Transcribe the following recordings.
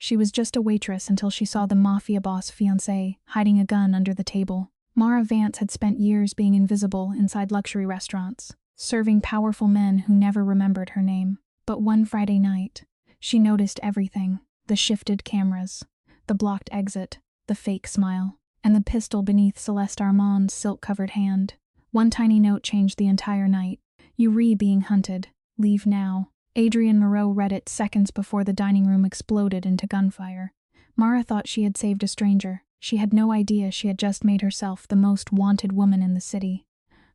She was just a waitress until she saw the Mafia boss Fiancée hiding a gun under the table. Mara Vance had spent years being invisible inside luxury restaurants, serving powerful men who never remembered her name. But one Friday night, she noticed everything: the shifted cameras, the blocked exit, the fake smile, and the pistol beneath Celeste Armand's silk-covered hand. One tiny note changed the entire night. "You being hunted. Leave now." Adrienne Moreau read it seconds before the dining room exploded into gunfire. Mara thought she had saved a stranger. She had no idea she had just made herself the most wanted woman in the city.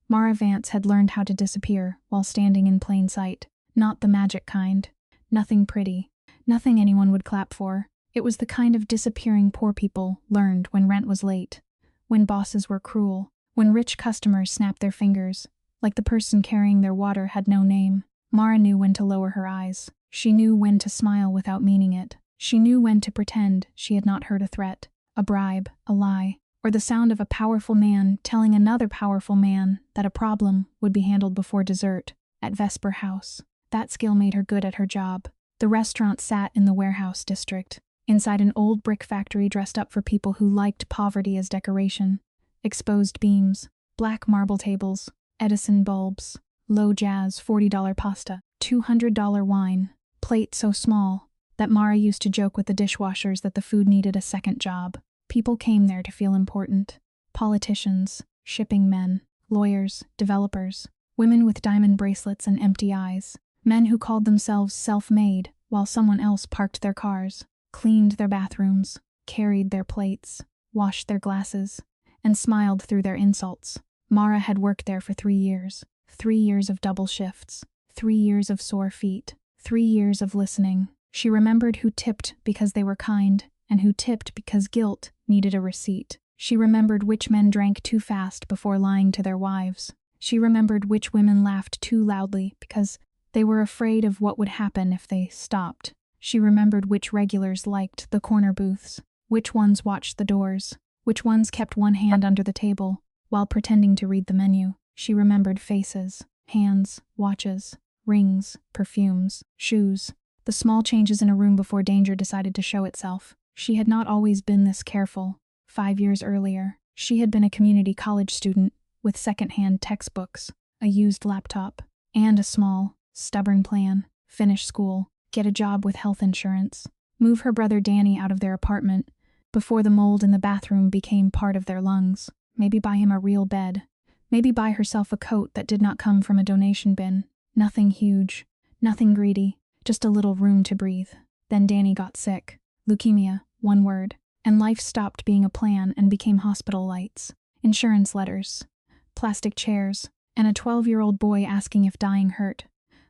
Mara Vance had learned how to disappear while standing in plain sight. Not the magic kind. Nothing pretty. Nothing anyone would clap for. It was the kind of disappearing poor people learned when rent was late, when bosses were cruel, when rich customers snapped their fingers, like the person carrying their water had no name. Mara knew when to lower her eyes. She knew when to smile without meaning it. She knew when to pretend she had not heard a threat, a bribe, a lie, or the sound of a powerful man telling another powerful man that a problem would be handled before dessert at Vesper House. That skill made her good at her job. The restaurant sat in the warehouse district, inside an old brick factory dressed up for people who liked poverty as decoration. Exposed beams, black marble tables, Edison bulbs, low jazz $40 pasta, $200 wine, plate so small that Mara used to joke with the dishwashers that the food needed a second job. People came there to feel important. Politicians, shipping men, lawyers, developers, women with diamond bracelets and empty eyes, men who called themselves self-made while someone else parked their cars, cleaned their bathrooms, carried their plates, washed their glasses, and smiled through their insults. Mara had worked there for 3 years. 3 years of double shifts, 3 years of sore feet, 3 years of listening. She remembered who tipped because they were kind, and who tipped because guilt needed a receipt. She remembered which men drank too fast before lying to their wives. She remembered which women laughed too loudly because they were afraid of what would happen if they stopped. She remembered which regulars liked the corner booths, which ones watched the doors, which ones kept one hand under the table while pretending to read the menu. She remembered faces, hands, watches, rings, perfumes, shoes, the small changes in a room before danger decided to show itself. She had not always been this careful. 5 years earlier, she had been a community college student with second-hand textbooks, a used laptop, and a small, stubborn plan: finish school, get a job with health insurance, move her brother Danny out of their apartment before the mold in the bathroom became part of their lungs, maybe buy him a real bed, maybe buy herself a coat that did not come from a donation bin. Nothing huge, nothing greedy, just a little room to breathe. Then Danny got sick. Leukemia, one word, and life stopped being a plan and became hospital lights, insurance letters, plastic chairs, and a 12-year-old boy asking if dying hurt.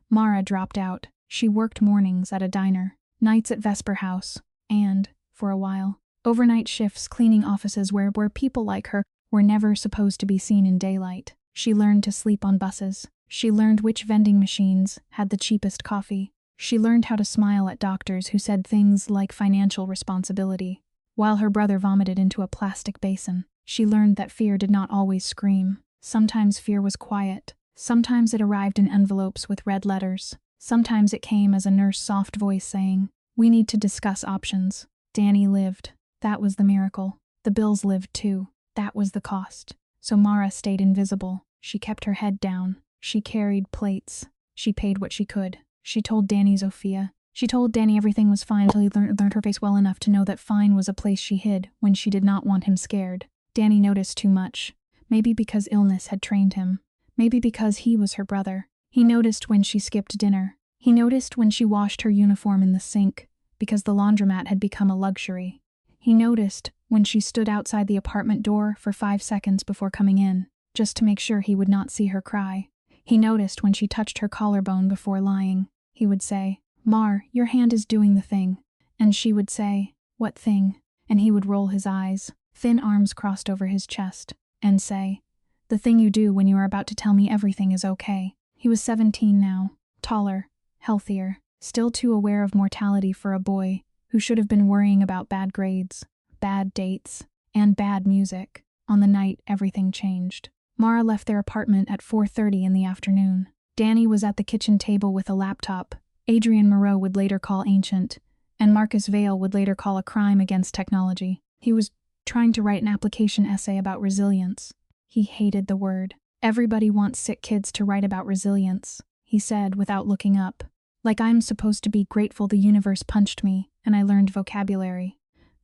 Mara dropped out. She worked mornings at a diner, nights at Vesper House, and, for a while, overnight shifts cleaning offices where people like her were never supposed to be seen in daylight. She learned to sleep on buses. She learned which vending machines had the cheapest coffee. She learned how to smile at doctors who said things like financial responsibility, while her brother vomited into a plastic basin. She learned that fear did not always scream. Sometimes fear was quiet. Sometimes it arrived in envelopes with red letters. Sometimes it came as a nurse's soft voice saying, "We need to discuss options." Danny lived. That was the miracle. The bills lived too. That was the cost. So Mara stayed invisible. She kept her head down. She carried plates. She paid what she could. She told Danny Zofia. She told Danny everything was fine until he learned her face well enough to know that fine was a place she hid when she did not want him scared. Danny noticed too much. Maybe because illness had trained him. Maybe because he was her brother. He noticed when she skipped dinner. He noticed when she washed her uniform in the sink, because the laundromat had become a luxury. He noticed when she stood outside the apartment door for 5 seconds before coming in, just to make sure he would not see her cry. He noticed when she touched her collarbone before lying. He would say, "Mar, your hand is doing the thing." And she would say, "What thing?" And he would roll his eyes, thin arms crossed over his chest, and say, "The thing you do when you are about to tell me everything is okay." He was 17 now, taller, healthier, still too aware of mortality for a boy who should have been worrying about bad grades, bad dates, and bad music. On the night everything changed. Mara left their apartment at 4:30 in the afternoon. Danny was at the kitchen table with a laptop Adrienne Moreau would later call ancient, and Marcus Vail would later call a crime against technology. He was trying to write an application essay about resilience. He hated the word. Everybody wants sick kids to write about resilience, he said without looking up. Like I'm supposed to be grateful the universe punched me, and I learned vocabulary.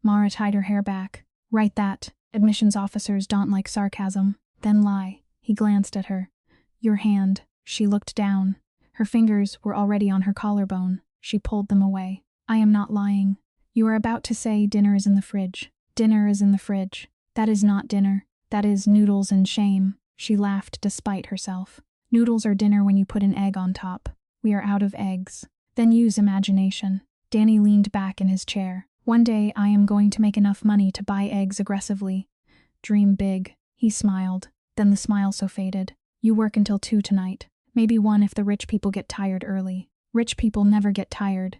Mara tied her hair back. Write that. Admissions officers don't like sarcasm. Then lie. He glanced at her. Your hand. She looked down. Her fingers were already on her collarbone. She pulled them away. I am not lying. You are about to say dinner is in the fridge. Dinner is in the fridge. That is not dinner. That is noodles and shame. She laughed despite herself. Noodles are dinner when you put an egg on top. We are out of eggs. Then use imagination. Danny leaned back in his chair. One day I am going to make enough money to buy eggs aggressively. Dream big. He smiled. Then the smile so faded. You work until 2 tonight. Maybe 1 if the rich people get tired early. Rich people never get tired.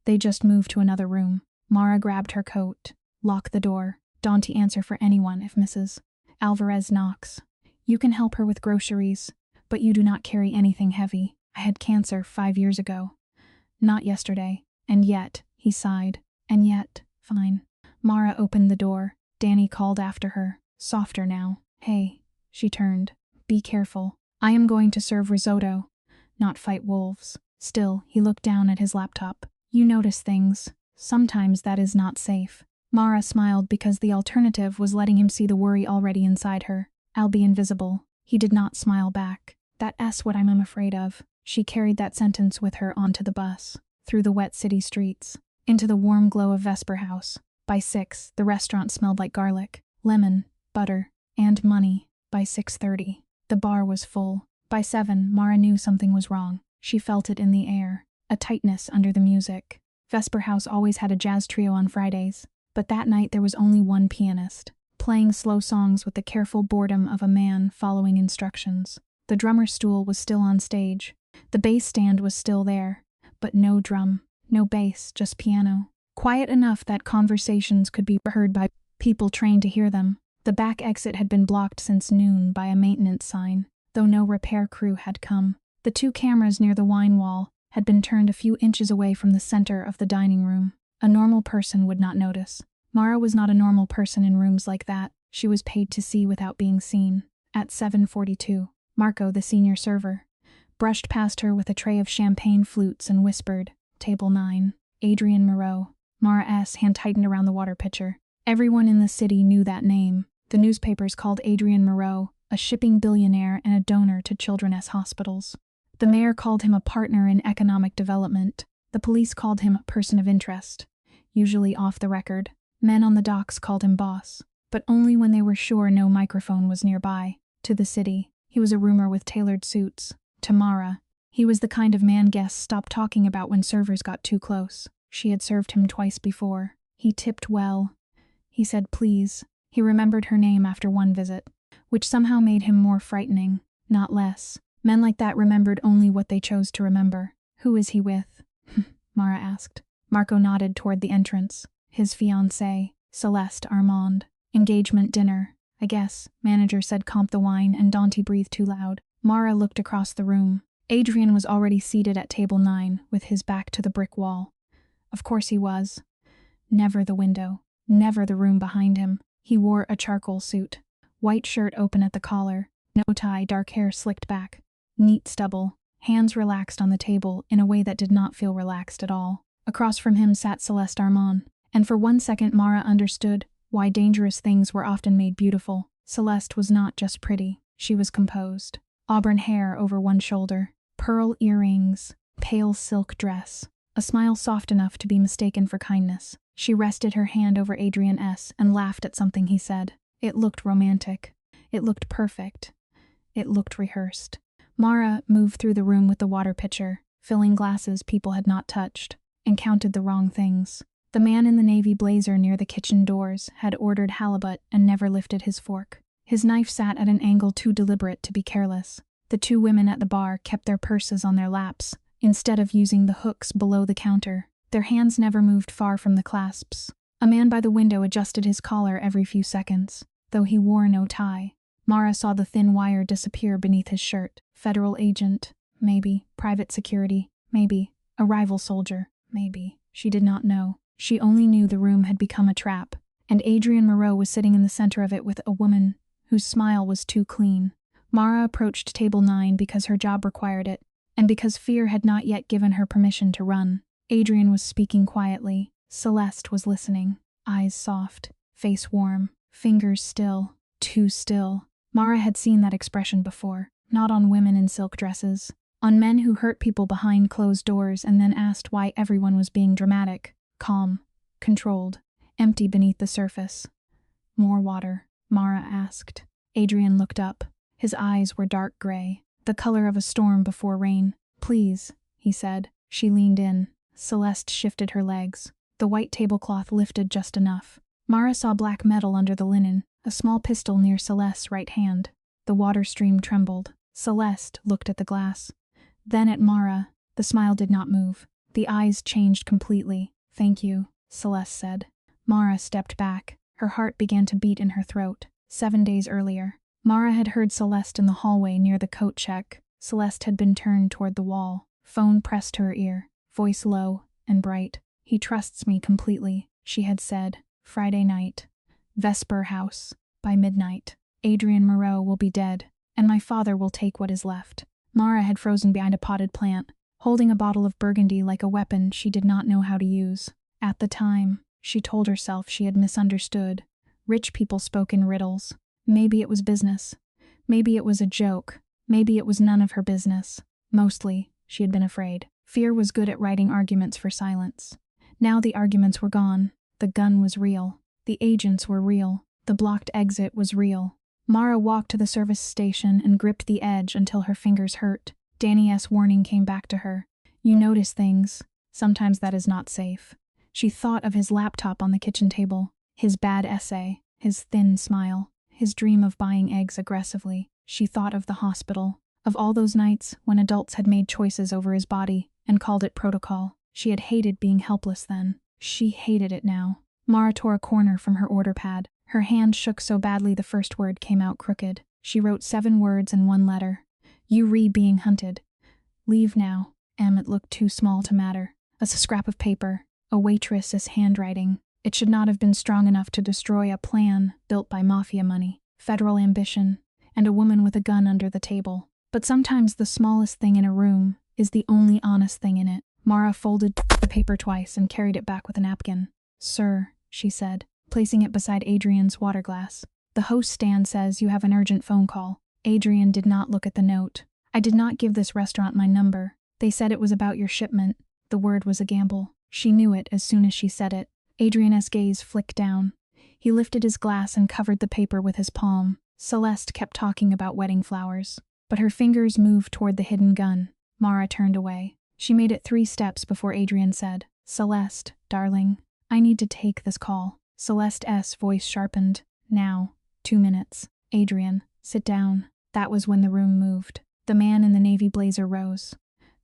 They just move to another room. Mara grabbed her coat. Lock the door. Don't answer for anyone if Mrs. Alvarez knocks. You can help her with groceries, but you do not carry anything heavy. I had cancer 5 years ago. Not yesterday. And yet, he sighed. And yet, fine. Mara opened the door. Danny called after her. Softer now. Hey. She turned. Be careful. I am going to serve risotto, not fight wolves. Still, he looked down at his laptop. You notice things. Sometimes that is not safe. Mara smiled because the alternative was letting him see the worry already inside her. I'll be invisible. He did not smile back. That's what I'm afraid of. She carried that sentence with her onto the bus, through the wet city streets, into the warm glow of Vesper House. By 6, the restaurant smelled like garlic, lemon, butter, and money. By 6:30, the bar was full. By 7, Mara knew something was wrong. She felt it in the air, a tightness under the music. Vesper House always had a jazz trio on Fridays, but that night there was only one pianist, playing slow songs with the careful boredom of a man following instructions. The drummer's stool was still on stage. The bass stand was still there, but no drum, no bass, just piano. Quiet enough that conversations could be heard by people trained to hear them. The back exit had been blocked since noon by a maintenance sign, though no repair crew had come. The 2 cameras near the wine wall had been turned a few inches away from the center of the dining room. A normal person would not notice. Mara was not a normal person in rooms like that. She was paid to see without being seen. At 7:42, Marco, the senior server, brushed past her with a tray of champagne flutes and whispered, Table 9, Adrian Moreau. Mara's hand tightened around the water pitcher. Everyone in the city knew that name. The newspapers called Adrian Moreau a shipping billionaire and a donor to children's hospitals. The mayor called him a partner in economic development. The police called him a person of interest, usually off the record. Men on the docks called him boss, but only when they were sure no microphone was nearby. To the city, he was a rumor with tailored suits. To Mara, he was the kind of man guests stopped talking about when servers got too close. She had served him twice before. He tipped well. He said please. He remembered her name after one visit, which somehow made him more frightening, not less. Men like that remembered only what they chose to remember. Who is he with? Mara asked. Marco nodded toward the entrance. His fiancée, Celeste Armand. Engagement dinner, I guess, manager said comp the wine, and Dante breathed too loud. Mara looked across the room. Adrian was already seated at table 9, with his back to the brick wall. Of course he was. Never the window, never the room behind him. He wore a charcoal suit. White shirt open at the collar, no tie, dark hair slicked back. Neat stubble, hands relaxed on the table in a way that did not feel relaxed at all. Across from him sat Celeste Armand, and for 1 second Mara understood why dangerous things were often made beautiful. Celeste was not just pretty, she was composed. Auburn hair over one shoulder, pearl earrings, pale silk dress, a smile soft enough to be mistaken for kindness. She rested her hand over Adrian S. and laughed at something he said. It looked romantic. It looked perfect. It looked rehearsed. Mara moved through the room with the water pitcher, filling glasses people had not touched, and counted the wrong things. The man in the navy blazer near the kitchen doors had ordered halibut and never lifted his fork. His knife sat at an angle too deliberate to be careless. The 2 women at the bar kept their purses on their laps, instead of using the hooks below the counter. Their hands never moved far from the clasps. A man by the window adjusted his collar every few seconds, though he wore no tie. Mara saw the thin wire disappear beneath his shirt. Federal agent, maybe. Private security, maybe. A rival soldier, maybe. She did not know. She only knew the room had become a trap, and Adrian Moreau was sitting in the center of it with a woman whose smile was too clean. Mara approached table 9 because her job required it, and because fear had not yet given her permission to run. Adrian was speaking quietly. Celeste was listening, eyes soft, face warm, fingers still, too still. Mara had seen that expression before, not on women in silk dresses, on men who hurt people behind closed doors and then asked why everyone was being dramatic, calm, controlled, empty beneath the surface. More water, Mara asked. Adrian looked up. His eyes were dark gray, the color of a storm before rain. Please, he said. She leaned in. Celeste shifted her legs. The white tablecloth lifted just enough. Mara saw black metal under the linen, a small pistol near Celeste's right hand. The water stream trembled. Celeste looked at the glass. Then at Mara. The smile did not move. The eyes changed completely. Thank you, Celeste said. Mara stepped back. Her heart began to beat in her throat. 7 days earlier, Mara had heard Celeste in the hallway near the coat check. Celeste had been turned toward the wall. Phone pressed to her ear, voice low and bright. He trusts me completely, she had said. Friday night. Vesper House. By midnight. Adrian Moreau will be dead, and my father will take what is left. Mara had frozen behind a potted plant, holding a bottle of burgundy like a weapon she did not know how to use. At the time, she told herself she had misunderstood. Rich people spoke in riddles. Maybe it was business. Maybe it was a joke. Maybe it was none of her business. Mostly, she had been afraid. Fear was good at writing arguments for silence. Now the arguments were gone. The gun was real. The agents were real. The blocked exit was real. Mara walked to the service station and gripped the edge until her fingers hurt. Danny's warning came back to her. You notice things. Sometimes that is not safe. She thought of his laptop on the kitchen table, his bad essay, his thin smile, his dream of buying eggs aggressively. She thought of the hospital, of all those nights when adults had made choices over his body and called it protocol. She had hated being helpless then. She hated it now. Mara tore a corner from her order pad. Her hand shook so badly the first word came out crooked. She wrote 7 words in 1 letter. You read being hunted. Leave now. It looked too small to matter. A scrap of paper. A waitress's handwriting. It should not have been strong enough to destroy a plan built by Mafia money, federal ambition, and a woman with a gun under the table. But sometimes the smallest thing in a room is the only honest thing in it. Mara folded the paper twice and carried it back with a napkin. Sir, she said, placing it beside Adrian's water glass. The host stand says you have an urgent phone call. Adrian did not look at the note. I did not give this restaurant my number. They said it was about your shipment. The word was a gamble. She knew it as soon as she said it. Adrian's gaze flicked down. He lifted his glass and covered the paper with his palm. Celeste kept talking about wedding flowers, but her fingers moved toward the hidden gun. Mara turned away. She made it 3 steps before Adrian said, Celeste, darling, I need to take this call. Celeste's voice sharpened. Now. 2 minutes. Adrian, sit down. That was when the room moved. The man in the navy blazer rose.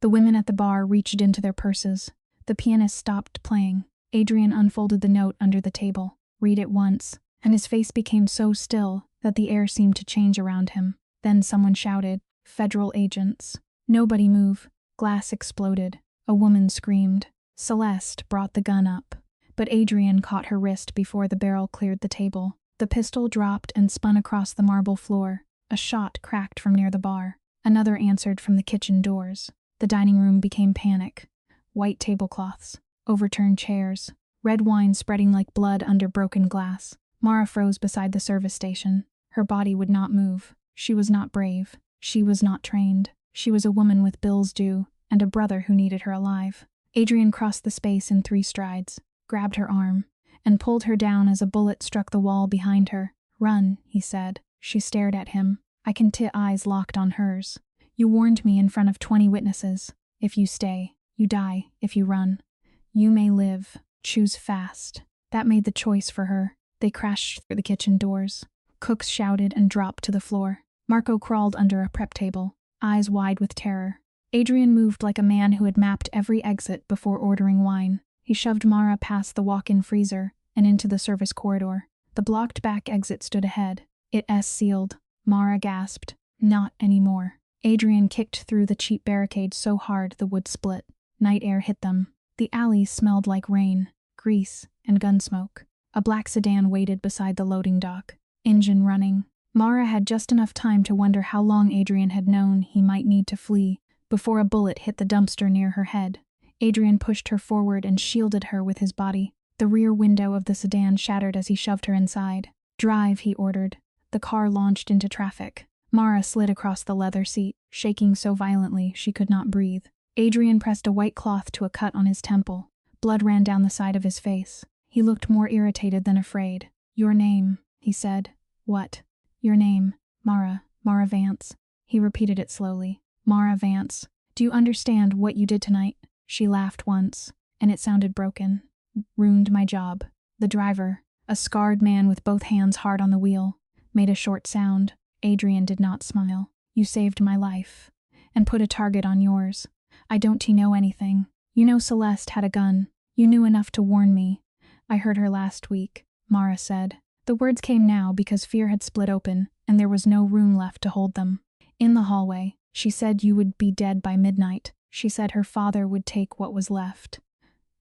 The women at the bar reached into their purses. The pianist stopped playing. Adrian unfolded the note under the table. Read it once, and his face became so still that the air seemed to change around him. Then someone shouted, Federal agents. Nobody move. Glass exploded. A woman screamed. Celeste brought the gun up, but Adrian caught her wrist before the barrel cleared the table. The pistol dropped and spun across the marble floor. A shot cracked from near the bar. Another answered from the kitchen doors. The dining room became panic. White tablecloths, overturned chairs, red wine spreading like blood under broken glass. Mara froze beside the service station. Her body would not move. She was not brave. She was not trained. She was a woman with bills due, and a brother who needed her alive. Adrian crossed the space in 3 strides, grabbed her arm, and pulled her down as a bullet struck the wall behind her. Run, he said. She stared at him. Eyes locked on hers. You warned me in front of 20 witnesses. If you stay, you die. If you run, you may live. Choose fast. That made the choice for her. They crashed through the kitchen doors. Cooks shouted and dropped to the floor. Marco crawled under a prep table, eyes wide with terror. Adrian moved like a man who had mapped every exit before ordering wine. He shoved Mara past the walk-in freezer and into the service corridor. The blocked back exit stood ahead. It's sealed. Mara gasped. Not anymore. Adrian kicked through the cheap barricade so hard the wood split. Night air hit them. The alley smelled like rain, grease, and gun smoke. A black sedan waited beside the loading dock, engine running. Mara had just enough time to wonder how long Adrian had known he might need to flee before a bullet hit the dumpster near her head. Adrian pushed her forward and shielded her with his body. The rear window of the sedan shattered as he shoved her inside. "Drive," he ordered. The car launched into traffic. Mara slid across the leather seat, shaking so violently she could not breathe. Adrian pressed a white cloth to a cut on his temple. Blood ran down the side of his face. He looked more irritated than afraid. "Your name," he said. "What?" "Your name." "Mara Vance." He repeated it slowly. "Mara Vance. Do you understand what you did tonight?" She laughed once, and it sounded broken. "Ruined my job." The driver, a scarred man with both hands hard on the wheel, made a short sound. Adrian did not smile. "You saved my life, and put a target on yours. I don't know anything. You know Celeste had a gun. You knew enough to warn me." "I heard her last week," Mara said. The words came now because fear had split open, and there was no room left to hold them. "In the hallway. She said you would be dead by midnight. She said her father would take what was left."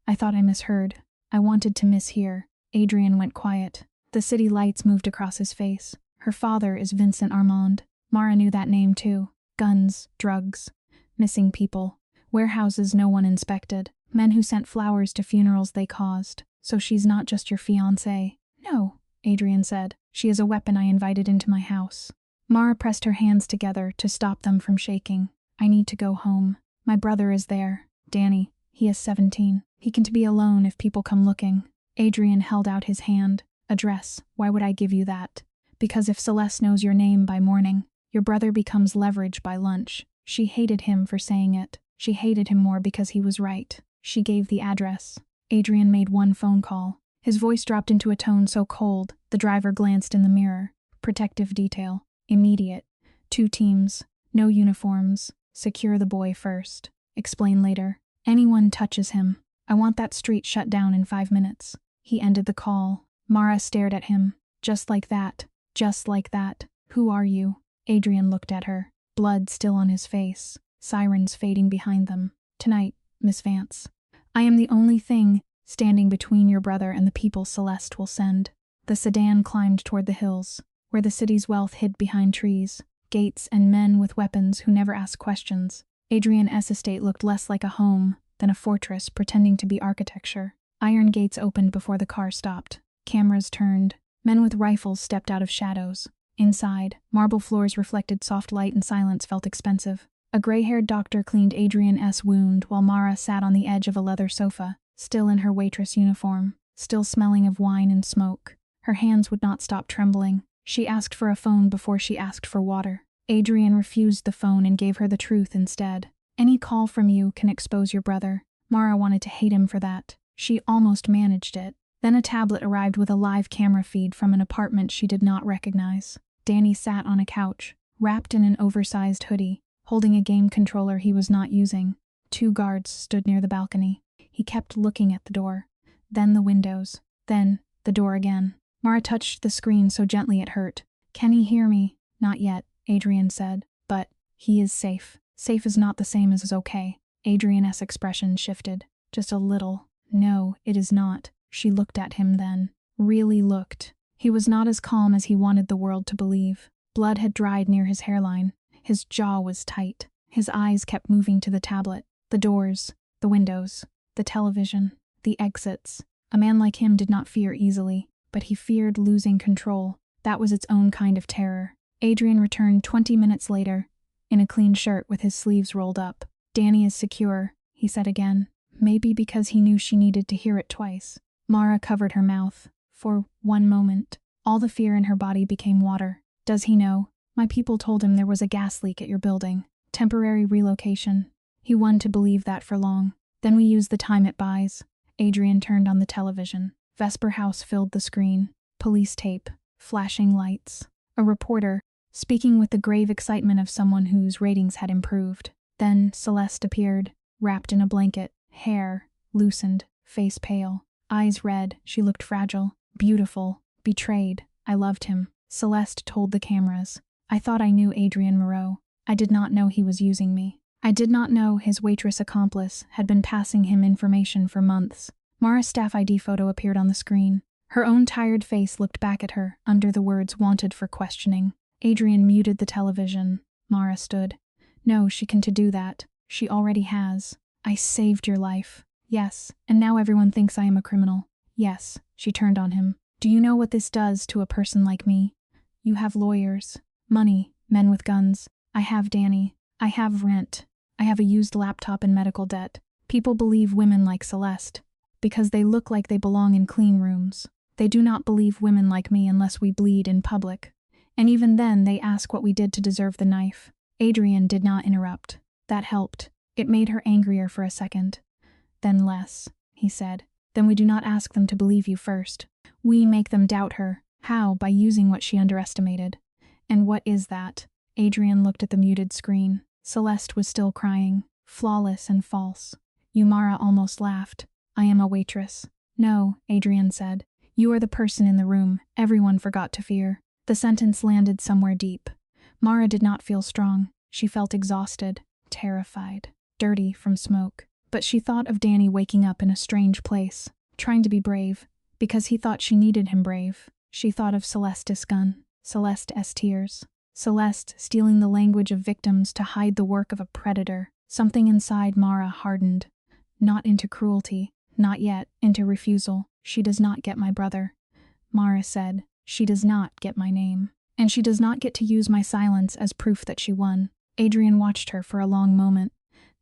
"I thought I misheard. I wanted to mishear." Adrian went quiet. The city lights moved across his face. "Her father is Vincent Armand." Mara knew that name too. Guns, drugs, missing people, warehouses no one inspected, men who sent flowers to funerals they caused. "So she's not just your fiancée?" "No," Adrian said. "She is a weapon I invited into my house." Mara pressed her hands together to stop them from shaking. "I need to go home. My brother is there. Danny. He is 17. He can be alone if people come looking." Adrian held out his hand. "Address. Why would I give you that?" "Because if Celeste knows your name by morning, your brother becomes leverage by lunch." She hated him for saying it. She hated him more because he was right. She gave the address. Adrian made one phone call. His voice dropped into a tone so cold, the driver glanced in the mirror. "Protective detail. Immediate. 2 teams. No uniforms. Secure the boy first. Explain later. Anyone touches him. I want that street shut down in 5 minutes." He ended the call. Mara stared at him. "Just like that. Just like that. Who are you?" Adrian looked at her. Blood still on his face. Sirens fading behind them. "Tonight, Miss Vance. I am the only thing standing between your brother and the people Celeste will send." The sedan climbed toward the hills, where the city's wealth hid behind trees, gates, and men with weapons who never asked questions. Adrian's estate looked less like a home than a fortress pretending to be architecture. Iron gates opened before the car stopped. Cameras turned. Men with rifles stepped out of shadows. Inside, marble floors reflected soft light and silence felt expensive. A gray-haired doctor cleaned Adrian's wound while Mara sat on the edge of a leather sofa, still in her waitress uniform, still smelling of wine and smoke. Her hands would not stop trembling. She asked for a phone before she asked for water. Adrian refused the phone and gave her the truth instead. "Any call from you can expose your brother." Mara wanted to hate him for that. She almost managed it. Then a tablet arrived with a live camera feed from an apartment she did not recognize. Danny sat on a couch, wrapped in an oversized hoodie, holding a game controller he was not using. 2 guards stood near the balcony. He kept looking at the door, then the windows, then the door again. Mara touched the screen so gently it hurt. "Can he hear me?" "Not yet," Adrian said. "But he is safe." "Safe is not the same as okay." Adrian's expression shifted. "Just a little." "No, it is not." She looked at him then. Really looked. He was not as calm as he wanted the world to believe. Blood had dried near his hairline. His jaw was tight. His eyes kept moving to the tablet, the doors, the windows, the television, the exits. A man like him did not fear easily, but he feared losing control. That was its own kind of terror. Adrian returned 20 minutes later, in a clean shirt with his sleeves rolled up. "Danny is secure," he said again. Maybe because he knew she needed to hear it twice. Mara covered her mouth. For one moment, all the fear in her body became water. "Does he know?" "My people told him there was a gas leak at your building. Temporary relocation." He wanted to believe that for long. "Then we use the time it buys." Adrian turned on the television. Vesper House filled the screen. Police tape. Flashing lights. A reporter, speaking with the grave excitement of someone whose ratings had improved. Then Celeste appeared, wrapped in a blanket, hair loosened, face pale. Eyes red, she looked fragile, beautiful, betrayed. "I loved him," Celeste told the cameras. "I thought I knew Adrian Moreau. I did not know he was using me. I did not know his waitress accomplice had been passing him information for months. Mara's staff ID photo appeared on the screen. Her own tired face looked back at her under the words wanted for questioning. Adrian muted the television. Mara stood. No, she can do that. She already has. I saved your life. Yes, and now everyone thinks I am a criminal. Yes, she turned on him. Do you know what this does to a person like me? You have lawyers, money, men with guns. I have Danny. I have rent. I have a used laptop and medical debt. People believe women like Celeste because they look like they belong in clean rooms. They do not believe women like me unless we bleed in public. And even then, they ask what we did to deserve the knife. Adrian did not interrupt. That helped. It made her angrier for a second. Then less, he said. Then we do not ask them to believe you first. We make them doubt her. How? By using what she underestimated. And what is that? Adrian looked at the muted screen. Celeste was still crying, flawless and false. Mara almost laughed. I am a waitress. No, Adrian said. You are the person in the room everyone forgot to fear. The sentence landed somewhere deep. Mara did not feel strong. She felt exhausted, terrified, dirty from smoke. But she thought of Danny waking up in a strange place, trying to be brave, because he thought she needed him brave. She thought of Celeste's gun, Celeste's tears, Celeste stealing the language of victims to hide the work of a predator. Something inside Mara hardened. Not into cruelty, not yet, into refusal. She does not get my brother. Mara said, she does not get my name. And she does not get to use my silence as proof that she won. Adrian watched her for a long moment.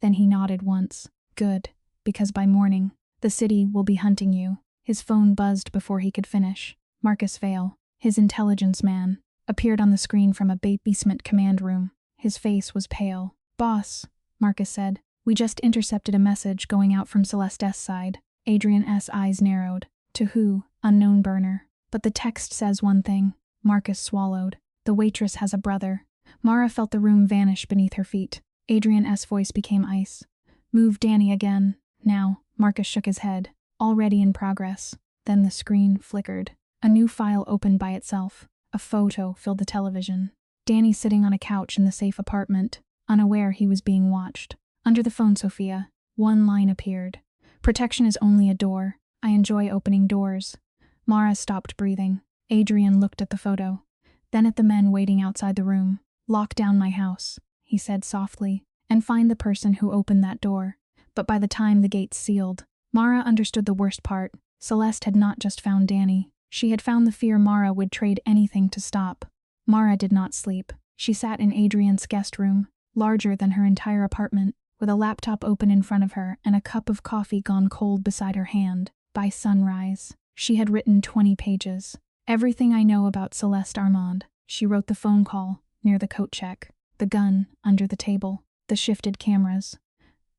Then he nodded once. Good, because by morning, the city will be hunting you. His phone buzzed before he could finish. Marcus Vale, his intelligence man, appeared on the screen from a basement command room. His face was pale. Boss, Marcus said, we just intercepted a message going out from Celeste's side. Adrian's eyes narrowed. To who? Unknown burner. But the text says one thing. Marcus swallowed. The waitress has a brother. Mara felt the room vanish beneath her feet. Adrian's voice became ice. Move Danny again. Now. Marcus shook his head. Already in progress. Then the screen flickered. A new file opened by itself. A photo filled the television. Danny sitting on a couch in the safe apartment, unaware he was being watched. Under the phone, Sophia. One line appeared. Protection is only a door. I enjoy opening doors. Mara stopped breathing. Adrian looked at the photo. Then at the men waiting outside the room. Lock down my house, he said softly, and find the person who opened that door. But by the time the gates sealed, Mara understood the worst part. Celeste had not just found Danny. She had found the fear Mara would trade anything to stop. Mara did not sleep. She sat in Adrian's guest room, larger than her entire apartment, with a laptop open in front of her and a cup of coffee gone cold beside her hand. By sunrise, she had written 20 pages. Everything I know about Celeste Armand. She wrote the phone call, near the coat check, the gun under the table, the shifted cameras,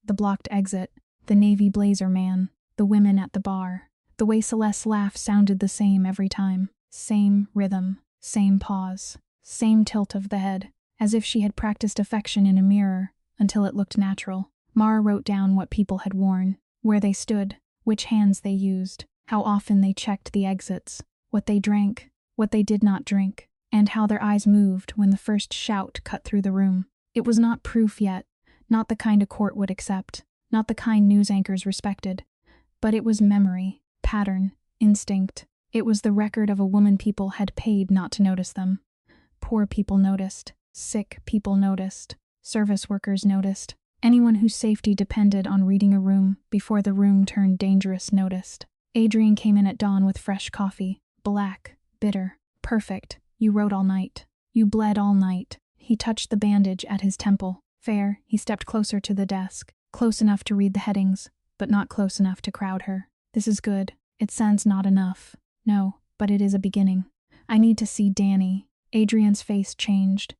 the blocked exit, the navy blazer man, the women at the bar. The way Celeste's laugh sounded the same every time. Same rhythm, same pause, same tilt of the head, as if she had practiced affection in a mirror until it looked natural. Mara wrote down what people had worn, where they stood, which hands they used, how often they checked the exits, what they drank, what they did not drink, and how their eyes moved when the first shout cut through the room. It was not proof yet, not the kind a court would accept, not the kind news anchors respected, but it was memory, pattern, instinct. It was the record of a woman people had paid not to notice them. Poor people noticed, sick people noticed, service workers noticed. Anyone whose safety depended on reading a room before the room turned dangerous noticed. Adrian came in at dawn with fresh coffee, black, bitter, perfect. You wrote all night. You bled all night. He touched the bandage at his temple. Fair, he stepped closer to the desk, close enough to read the headings, but not close enough to crowd her. This is good. It sounds not enough. No, but it is a beginning. I need to see Danny. Adrian's face changed.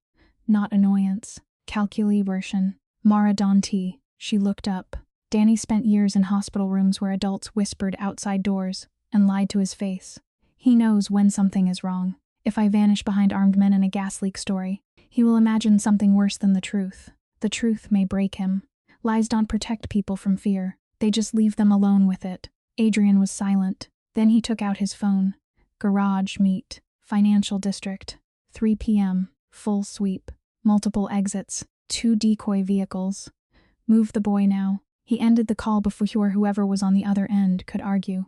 Not annoyance. Calculation. Mara Danti. She looked up. Danny spent years in hospital rooms where adults whispered outside doors and lied to his face. He knows when something is wrong. If I vanish behind armed men in a gas leak story, he will imagine something worse than the truth. The truth may break him. Lies don't protect people from fear. They just leave them alone with it. Adrian was silent. Then he took out his phone. Garage meet. Financial district. 3 p.m. Full sweep. Multiple exits. 2 decoy vehicles. Move the boy now. He ended the call before whoever was on the other end could argue.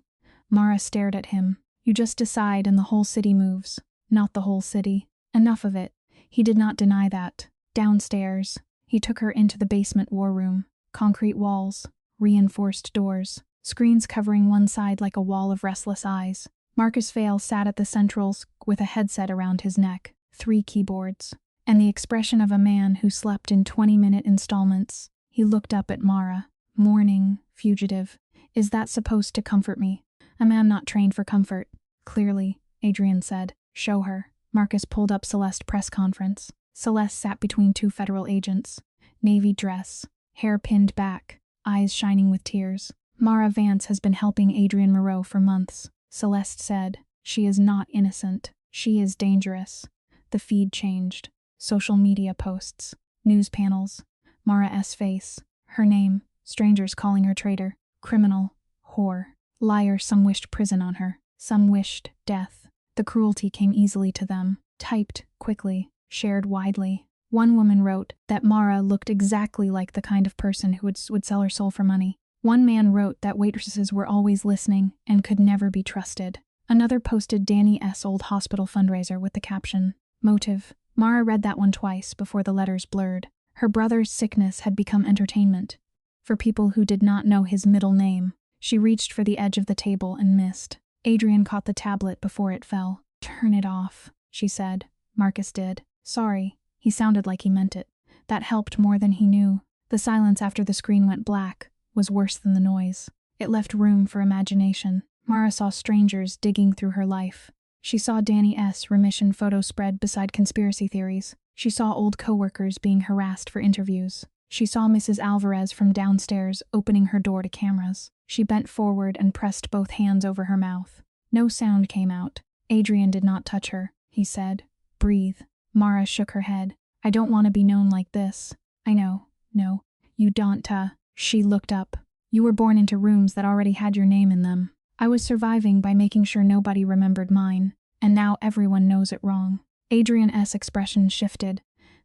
Mara stared at him. You just decide and the whole city moves. Not the whole city. Enough of it. He did not deny that. Downstairs. He took her into the basement war room. Concrete walls. Reinforced doors. Screens covering one side like a wall of restless eyes. Marcus Vale sat at the centrals with a headset around his neck. 3 keyboards. And the expression of a man who slept in 20-minute installments. He looked up at Mara. Mourning, fugitive. Is that supposed to comfort me? A man not trained for comfort. Clearly, Adrian said. Show her. Marcus pulled up Celeste's press conference. Celeste sat between 2 federal agents. Navy dress. Hair pinned back. Eyes shining with tears. Mara Vance has been helping Adrian Moreau for months. Celeste said. She is not innocent. She is dangerous. The feed changed. Social media posts. News panels. Mara's face. Her name. Strangers calling her traitor. Criminal. Whore. Liar. Some wished prison on her. Some wished death. The cruelty came easily to them. Typed, quickly. Shared widely. One woman wrote that Mara looked exactly like the kind of person who would sell her soul for money. One man wrote that waitresses were always listening and could never be trusted. Another posted Danny S. old hospital fundraiser with the caption, Motive. Mara read that one twice before the letters blurred. Her brother's sickness had become entertainment. For people who did not know his middle name, she reached for the edge of the table and missed. Adrian caught the tablet before it fell. Turn it off, she said. Marcus did. Sorry. He sounded like he meant it. That helped more than he knew. The silence after the screen went black was worse than the noise. It left room for imagination. Mara saw strangers digging through her life. She saw Danny S. remission photo spread beside conspiracy theories. She saw old coworkers being harassed for interviews. She saw Mrs. Alvarez from downstairs opening her door to cameras. She bent forward and pressed both hands over her mouth. No sound came out. Adrian did not touch her. He said, Breathe. Mara shook her head. I don't want to be known like this. I know. No. You don't, She looked up. You were born into rooms that already had your name in them. I was surviving by making sure nobody remembered mine, and now everyone knows it wrong. Adrian's expression shifted.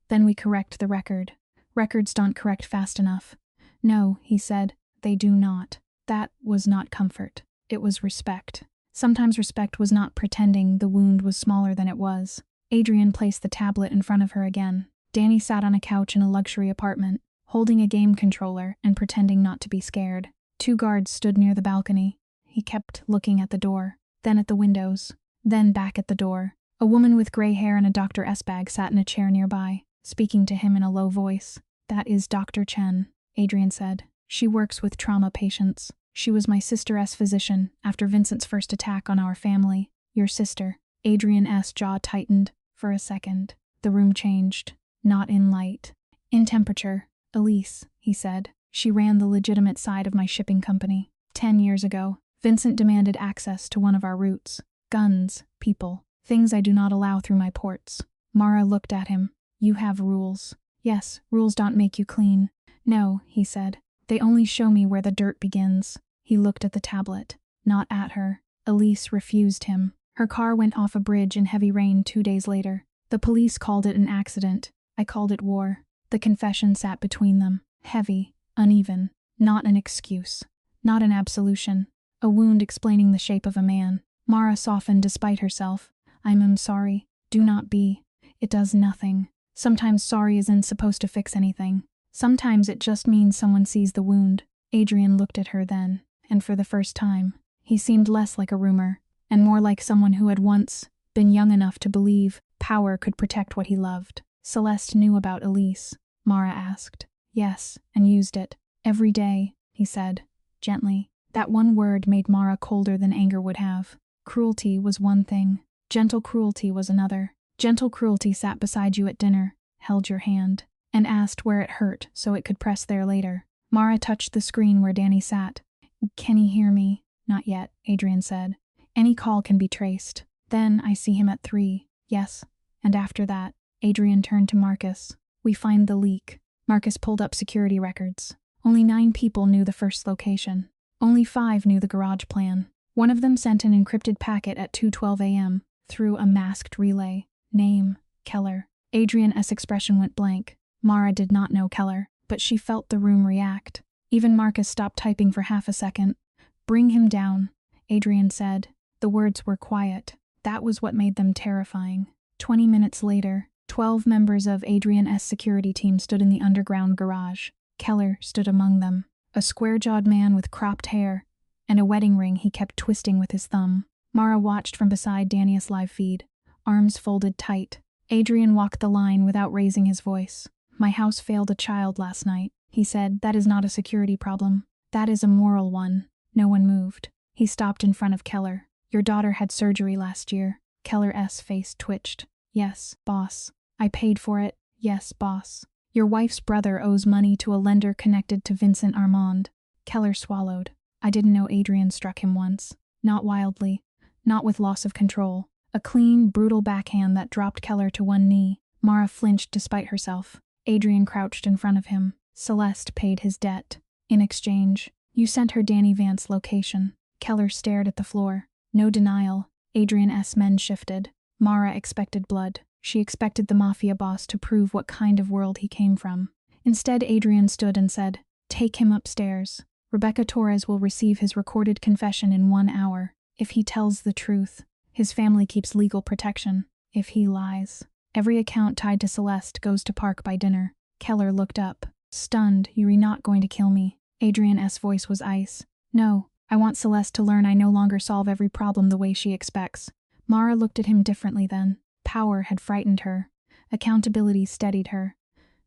Then we correct the record. Records don't correct fast enough. No, he said, they do not. That was not comfort. It was respect. Sometimes respect was not pretending the wound was smaller than it was. Adrian placed the tablet in front of her again. Danny sat on a couch in a luxury apartment, holding a game controller and pretending not to be scared. 2 guards stood near the balcony. He kept looking at the door, then at the windows, then back at the door. A woman with gray hair and a Dr. S bag sat in a chair nearby, speaking to him in a low voice. That is Dr. Chen, Adrian said. She works with trauma patients. She was my sister's physician after Vincent's first attack on our family. Your sister. Adrian's jaw tightened. For a second, the room changed. Not in light. In temperature. Elise, he said. She ran the legitimate side of my shipping company. 10 years ago, Vincent demanded access to one of our routes. Guns, people, things I do not allow through my ports. Mara looked at him. You have rules. Yes, rules don't make you clean. No, he said. They only show me where the dirt begins. He looked at the tablet. Not at her. Elise refused him. Her car went off a bridge in heavy rain 2 days later. The police called it an accident. I called it war. The confession sat between them. Heavy, uneven. Not an excuse. Not an absolution. A wound explaining the shape of a man. Mara softened despite herself. I'm sorry. Do not be. It does nothing. Sometimes sorry isn't supposed to fix anything. Sometimes it just means someone sees the wound. Adrian looked at her then, and for the first time, he seemed less like a rumor, and more like someone who had once been young enough to believe power could protect what he loved. Celeste knew about Elise, Mara asked. Yes, and used it. Every day, he said, gently. That one word made Mara colder than anger would have. Cruelty was one thing. Gentle cruelty was another. Gentle cruelty sat beside you at dinner, held your hand, and asked where it hurt so it could press there later. Mara touched the screen where Danny sat. Can he hear me? Not yet, Adrian said. Any call can be traced. Then I see him at 3. Yes. And after that, Adrian turned to Marcus. We find the leak. Marcus pulled up security records. Only 9 people knew the first location. Only 5 knew the garage plan. One of them sent an encrypted packet at 2:12 a.m. through a masked relay. Name, Keller. Adrian's expression went blank. Mara did not know Keller. but she felt the room react. Even Marcus stopped typing for half a second. "Bring him down," Adrian said. The words were quiet. That was what made them terrifying. 20 minutes later, 12 members of Adrian's security team stood in the underground garage. Keller stood among them, a square-jawed man with cropped hair and a wedding ring he kept twisting with his thumb. Mara watched from beside Danius' live feed, arms folded tight. Adrian walked the line without raising his voice. "My house failed a child last night," he said. "That is not a security problem. That is a moral one." No one moved. He stopped in front of Keller. "Your daughter had surgery last year." Keller's face twitched. "Yes, boss. I paid for it. Yes, boss. Your wife's brother owes money to a lender connected to Vincent Armand." Keller swallowed. "I didn't know Adrian struck him once. Not wildly. Not with loss of control." A clean, brutal backhand that dropped Keller to one knee. Mara flinched despite herself. Adrian crouched in front of him. "Celeste paid his debt. In exchange, you sent her Danny Vance's location." Keller stared at the floor. No denial. Adrian's men shifted. Mara expected blood. She expected the Mafia boss to prove what kind of world he came from. Instead, Adrian stood and said, "Take him upstairs. Rebecca Torres will receive his recorded confession in 1 hour. If he tells the truth, his family keeps legal protection. If he lies, every account tied to Celeste goes to Park by dinner." Keller looked up. Stunned. "You're not going to kill me?" Adrian's voice was ice. "No. I want Celeste to learn I no longer solve every problem the way she expects." Mara looked at him differently then. Power had frightened her. Accountability steadied her.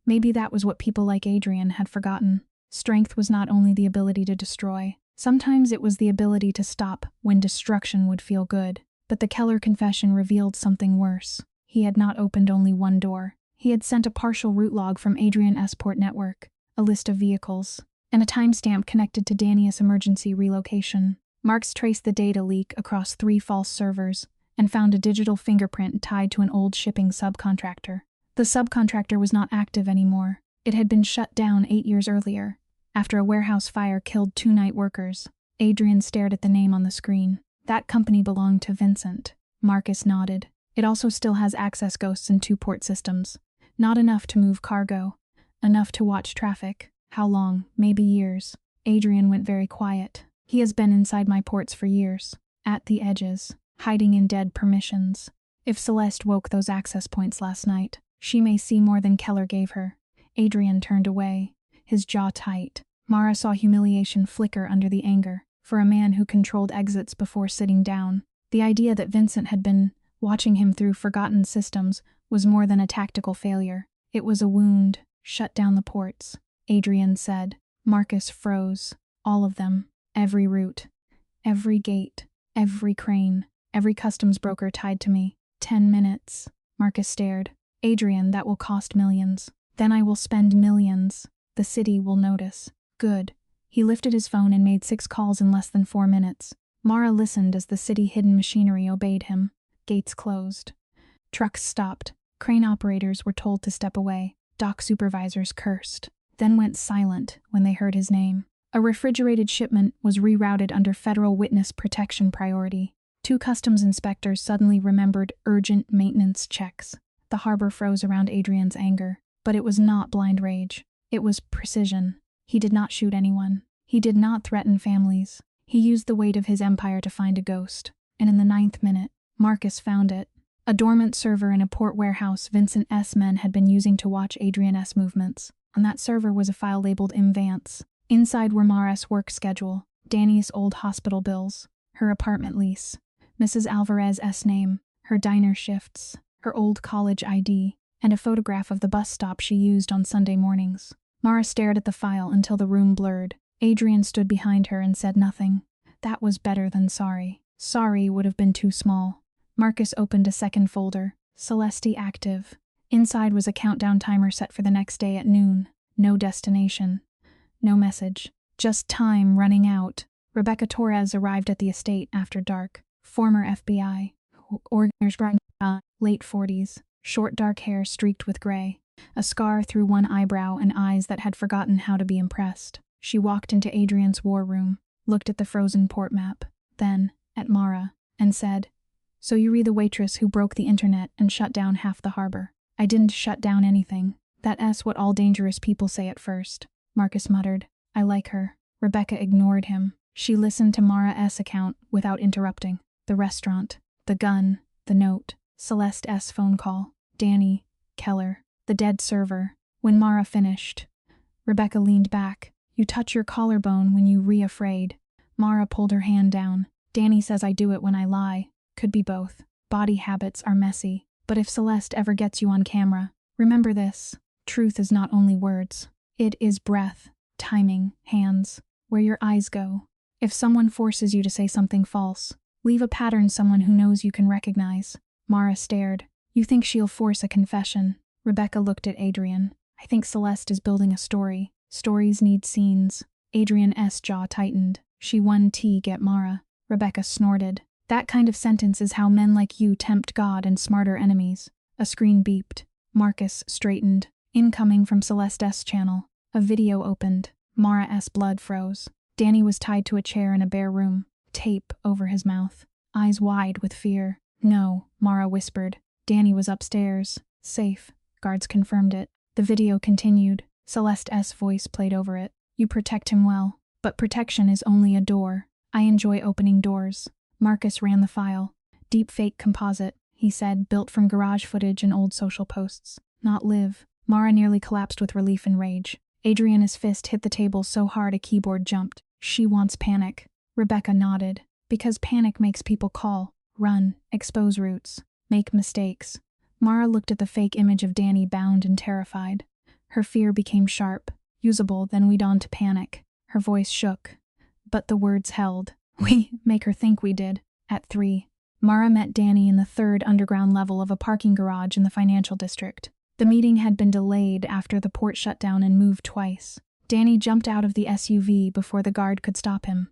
Maybe that was what people like Adrian had forgotten. Strength was not only the ability to destroy. Sometimes it was the ability to stop when destruction would feel good. But the Keller confession revealed something worse. He had not opened only one door. He had sent a partial route log from Adrian's port network, a list of vehicles, and a timestamp connected to Danius' emergency relocation. Marks traced the data leak across 3 false servers and found a digital fingerprint tied to an old shipping subcontractor. The subcontractor was not active anymore. It had been shut down 8 years earlier, after a warehouse fire killed 2 night workers. Adrian stared at the name on the screen. That company belonged to Vincent. Marcus nodded. "It also still has access ghosts in 2 port systems. Not enough to move cargo. Enough to watch traffic. How long? Maybe years." Adrian went very quiet. "He has been inside my ports for years. At the edges. Hiding in dead permissions. If Celeste woke those access points last night, she may see more than Keller gave her." Adrian turned away, his jaw tight. Mara saw humiliation flicker under the anger. For a man who controlled exits before sitting down, the idea that Vincent had been watching him through forgotten systems was more than a tactical failure. It was a wound. "Shut down the ports," Adrian said. Marcus froze. All of them. Every route. Every gate. Every crane. Every customs broker tied to me. 10 minutes. Marcus stared. "Adrian, that will cost millions. Then I will spend millions. The city will notice." "Good." He lifted his phone and made 6 calls in less than 4 minutes. Mara listened as the city-hidden machinery obeyed him. Gates closed. Trucks stopped. Crane operators were told to step away. Dock supervisors cursed, then went silent when they heard his name. A refrigerated shipment was rerouted under federal witness protection priority. 2 customs inspectors suddenly remembered urgent maintenance checks. The harbor froze around Adrian's anger. But it was not blind rage. It was precision. He did not shoot anyone. He did not threaten families. He used the weight of his empire to find a ghost. And in the 9th minute, Marcus found it. A dormant server in a port warehouse Vincent's men had been using to watch Adrian's movements. On that server was a file labeled M. Vance. Inside were Mara's work schedule, Danny's old hospital bills, her apartment lease, Mrs. Alvarez's name, her diner shifts, her old college ID, and a photograph of the bus stop she used on Sunday mornings. Mara stared at the file until the room blurred. Adrian stood behind her and said nothing. That was better than sorry. Sorry would have been too small. Marcus opened a second folder. Celeste active. Inside was a countdown timer set for the next day at noon. No destination. No message. Just time running out. Rebecca Torres arrived at the estate after dark. Former FBI. Late 40s. Short dark hair streaked with gray. A scar through one eyebrow and eyes that had forgotten how to be impressed. She walked into Adrian's war room, looked at the frozen port map, then at Mara, and said, "So you read the waitress who broke the internet and shut down half the harbor." "I didn't shut down anything. That's what all dangerous people say at first, Marcus muttered. I like her. Rebecca ignored him. She listened to Mara's account without interrupting. The restaurant, the gun, the note, Celeste's phone call, Danny, Keller, the dead server. When Mara finished, Rebecca leaned back. You touch your collarbone when you re-afraid. Mara pulled her hand down. Danny says I do it when I lie. Could be both. Body habits are messy. But if Celeste ever gets you on camera, remember this. Truth is not only words. It is breath, timing, hands, where your eyes go. If someone forces you to say something false, leave a pattern someone who knows you can recognize. Mara stared. You think she'll force a confession? Rebecca looked at Adrian. I think Celeste is building a story. Stories need scenes. Adrian's jaw tightened. She won T get Mara. Rebecca snorted. That kind of sentence is how men like you tempt God and smarter enemies. A screen beeped. Marcus straightened. Incoming from Celeste's channel. A video opened. Mara's blood froze. Danny was tied to a chair in a bare room. Tape over his mouth. Eyes wide with fear. No, Mara whispered. Danny was upstairs. Safe. Guards confirmed it. The video continued. Celeste's voice played over it. You protect him well. But protection is only a door. I enjoy opening doors. Marcus ran the file. Deepfake composite, he said, built from garage footage and old social posts. Not live. Mara nearly collapsed with relief and rage. Adriana's fist hit the table so hard a keyboard jumped. She wants panic. Rebecca nodded. Because panic makes people call, run, expose roots, make mistakes. Mara looked at the fake image of Danny bound and terrified. Her fear became sharp, usable, then we'd on to panic. Her voice shook. But the words held. We make her think we did. At 3. Mara met Danny in the 3rd underground level of a parking garage in the financial district. The meeting had been delayed after the port shut down and moved twice. Danny jumped out of the SUV before the guard could stop him.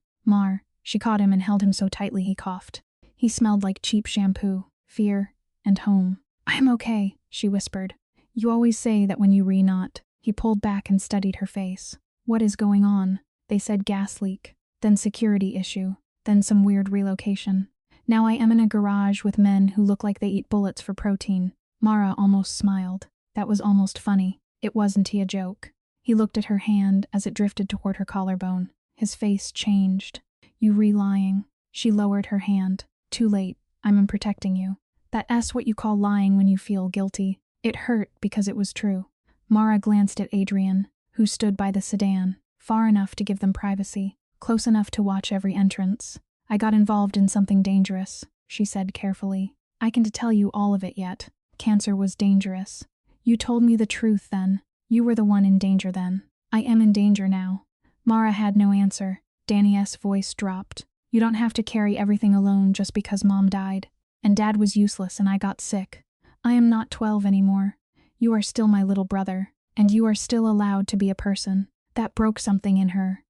She caught him and held him so tightly he coughed. He smelled like cheap shampoo, fear, and home. I'm okay, she whispered. You always say that when you re-not. He pulled back and studied her face. What is going on? They said gas leak, then security issue, then some weird relocation. Now I am in a garage with men who look like they eat bullets for protein. Mara almost smiled. That was almost funny. It wasn't a joke. He looked at her hand as it drifted toward her collarbone. His face changed. You re-lying. She lowered her hand. Too late. I'm protecting you. That's what you call lying when you feel guilty. It hurt because it was true. Mara glanced at Adrian, who stood by the sedan, far enough to give them privacy, close enough to watch every entrance. I got involved in something dangerous, she said carefully. I can tell you all of it yet. Cancer was dangerous. You told me the truth then. You were the one in danger then. I am in danger now. Mara had no answer. Danny's voice dropped. You don't have to carry everything alone just because Mom died. And Dad was useless and I got sick. I am not 12 anymore. You are still my little brother. And you are still allowed to be a person. That broke something in her.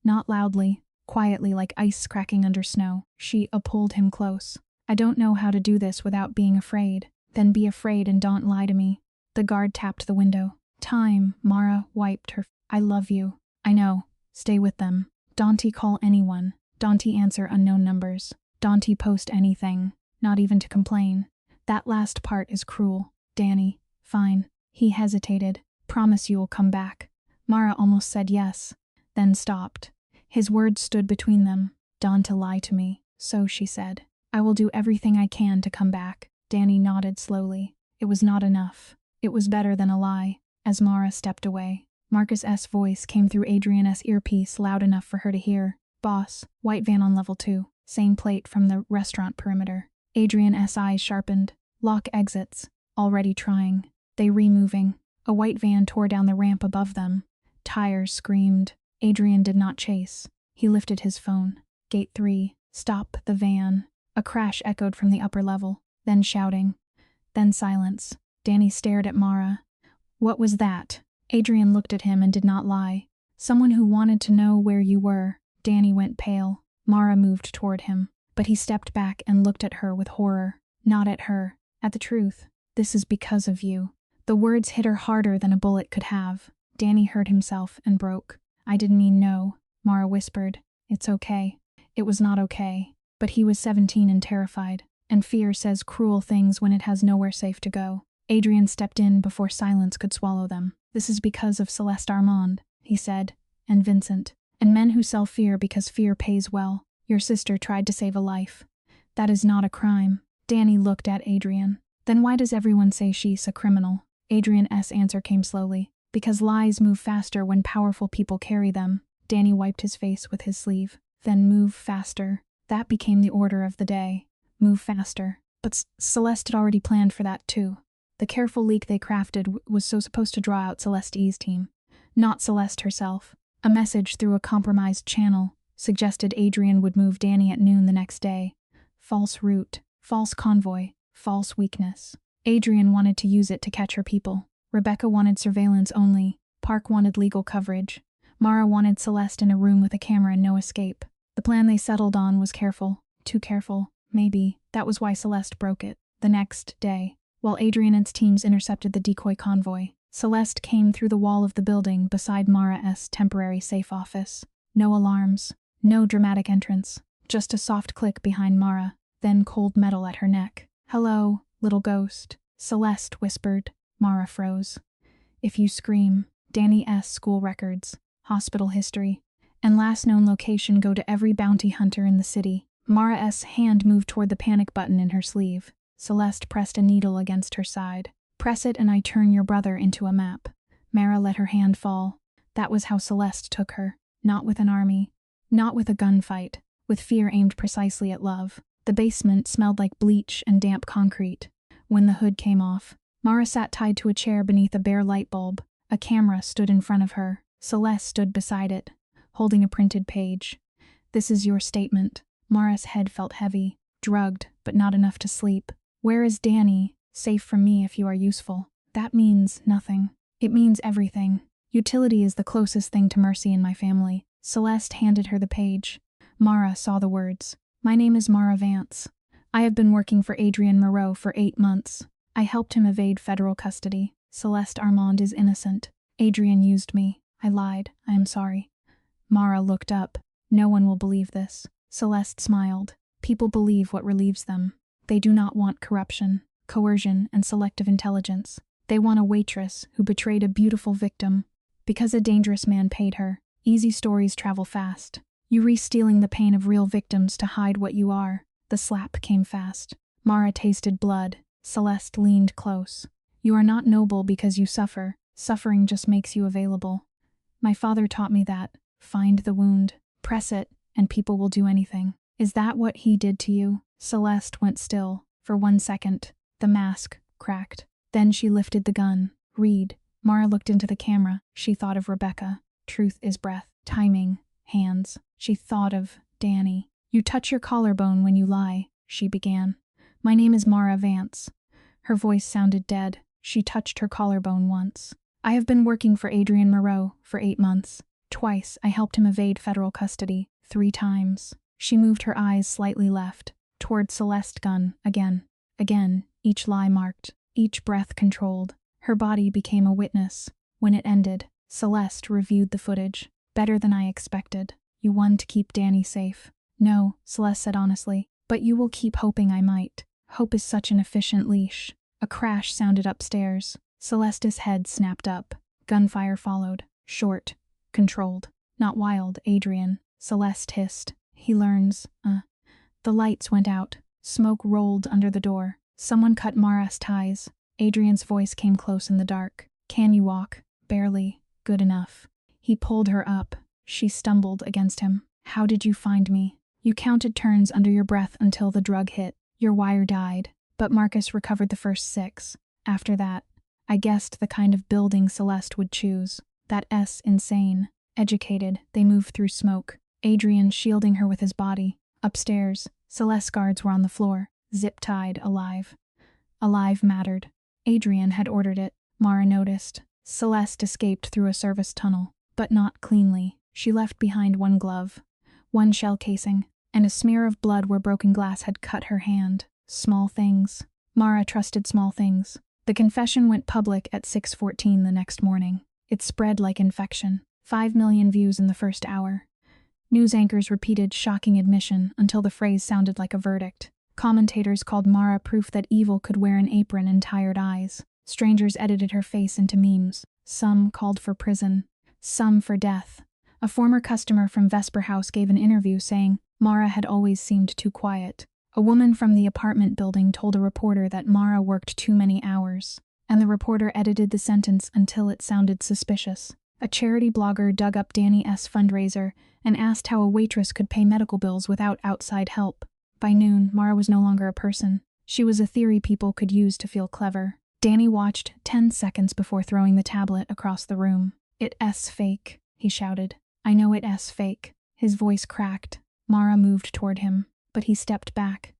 Not loudly, quietly like ice cracking under snow. She pulled him close. I don't know how to do this without being afraid. Then be afraid and don't lie to me. The guard tapped the window. Time, Mara wiped her. I love you. I know. Stay with them. Don't call anyone. Don't answer unknown numbers. Don't post anything. Not even to complain. That last part is cruel. Danny. Fine. He hesitated. Promise you'll come back. Mara almost said yes, then stopped. His words stood between them. Don't lie to me. So she said. I will do everything I can to come back. Danny nodded slowly. It was not enough. It was better than a lie. As Mara stepped away, Marcus's voice came through Adriana's earpiece loud enough for her to hear. Boss, white van on level 2. Same plate from the restaurant perimeter. Adriana's eyes sharpened. Lock exits. Already trying. They removing. A white van tore down the ramp above them. Tires screamed. Adrian did not chase. He lifted his phone. Gate 3. Stop the van. A crash echoed from the upper level. Then shouting. Then silence. Danny stared at Mara. What was that? Adrian looked at him and did not lie. Someone who wanted to know where you were. Danny went pale. Mara moved toward him. But he stepped back and looked at her with horror. Not at her. At the truth. This is because of you. The words hit her harder than a bullet could have. Danny heard himself and broke. I didn't mean no, Mara whispered. It's okay. It was not okay. But he was 17 and terrified. And fear says cruel things when it has nowhere safe to go. Adrian stepped in before silence could swallow them. "This is because of Celeste Armand," he said, "and Vincent, and men who sell fear because fear pays well. Your sister tried to save a life. That is not a crime." Danny looked at Adrian. "Then why does everyone say she's a criminal?" Adrian's answer came slowly. "Because lies move faster when powerful people carry them." Danny wiped his face with his sleeve. "Then move faster." That became the order of the day. Move faster. But Celeste had already planned for that too. The careful leak they crafted was supposed to draw out Celeste's team, not Celeste herself. A message through a compromised channel suggested Adrian would move Danny at noon the next day. False route, false convoy, false weakness. Adrian wanted to use it to catch her people. Rebecca wanted surveillance only. Park wanted legal coverage. Mara wanted Celeste in a room with a camera and no escape. The plan they settled on was careful. Too careful, maybe. That was why Celeste broke it. The next day, while Adrian and his teams intercepted the decoy convoy, Celeste came through the wall of the building beside Mara's temporary safe office. No alarms, no dramatic entrance, just a soft click behind Mara, then cold metal at her neck. "Hello, little ghost," Celeste whispered. Mara froze. "If you scream, Danny's school records, hospital history, and last known location go to every bounty hunter in the city." Mara's hand moved toward the panic button in her sleeve. Celeste pressed a needle against her side. "Press it and I turn your brother into a map." Mara let her hand fall. That was how Celeste took her. Not with an army. Not with a gunfight. With fear aimed precisely at love. The basement smelled like bleach and damp concrete. When the hood came off, Mara sat tied to a chair beneath a bare light bulb. A camera stood in front of her. Celeste stood beside it, holding a printed page. "This is your statement." Mara's head felt heavy, drugged, but not enough to sleep. "Where is Danny? Safe from me if you are useful." "That means nothing." "It means everything. Utility is the closest thing to mercy in my family." Celeste handed her the page. Mara saw the words. "My name is Mara Vance. I have been working for Adrian Moreau for 8 months. I helped him evade federal custody. Celeste Armand is innocent. Adrian used me. I lied. I am sorry." Mara looked up. "No one will believe this." Celeste smiled. "People believe what relieves them. They do not want corruption, coercion, and selective intelligence. They want a waitress who betrayed a beautiful victim because a dangerous man paid her. Easy stories travel fast. You re-stealing the pain of real victims to hide what you are." The slap came fast. Mara tasted blood. Celeste leaned close. "You are not noble because you suffer. Suffering just makes you available. My father taught me that. Find the wound, press it, and people will do anything." "Is that what he did to you?" Celeste went still. For 1 second, the mask cracked. Then she lifted the gun. "Read." Mara looked into the camera. She thought of Rebecca. Truth is breath. Timing. Hands. She thought of Danny. "You touch your collarbone when you lie," she began. "My name is Mara Vance." Her voice sounded dead. She touched her collarbone once. "I have been working for Adrian Moreau for 8 months. Twice I helped him evade federal custody. 3 times. She moved her eyes slightly left, toward Celeste's gun, again. Again, each lie marked, each breath controlled. Her body became a witness. When it ended, Celeste reviewed the footage. "Better than I expected. You won to keep Danny safe." "No," Celeste said honestly, "but you will keep hoping I might. Hope is such an efficient leash." A crash sounded upstairs. Celeste's head snapped up. Gunfire followed. Short. Controlled. "Not wild, Adrian," Celeste hissed. "He learns, The lights went out. Smoke rolled under the door. Someone cut Mara's ties. Adrian's voice came close in the dark. "Can you walk?" "Barely. Good enough." He pulled her up. She stumbled against him. "How did you find me?" "You counted turns under your breath until the drug hit. Your wire died. But Marcus recovered the first 6. After that, I guessed the kind of building Celeste would choose. That insane. Educated, they moved through smoke. Adrian shielding her with his body. Upstairs, Celeste's guards were on the floor, zip-tied, alive. Alive mattered. Adrian had ordered it. Mara noticed. Celeste escaped through a service tunnel, but not cleanly. She left behind 1 glove, 1 shell casing, and a smear of blood where broken glass had cut her hand. Small things. Mara trusted small things. The confession went public at 6:14 the next morning. It spread like infection. 5 million views in the first hour. News anchors repeated shocking admission until the phrase sounded like a verdict. Commentators called Mara proof that evil could wear an apron and tired eyes. Strangers edited her face into memes. Some called for prison, some for death. A former customer from Vesper House gave an interview saying Mara had always seemed too quiet. A woman from the apartment building told a reporter that Mara worked too many hours, and the reporter edited the sentence until it sounded suspicious. A charity blogger dug up Danny's fundraiser and asked how a waitress could pay medical bills without outside help. By noon, Mara was no longer a person. She was a theory people could use to feel clever. Danny watched 10 seconds before throwing the tablet across the room. "It's fake," he shouted. "I know it's fake." His voice cracked. Mara moved toward him, but he stepped back.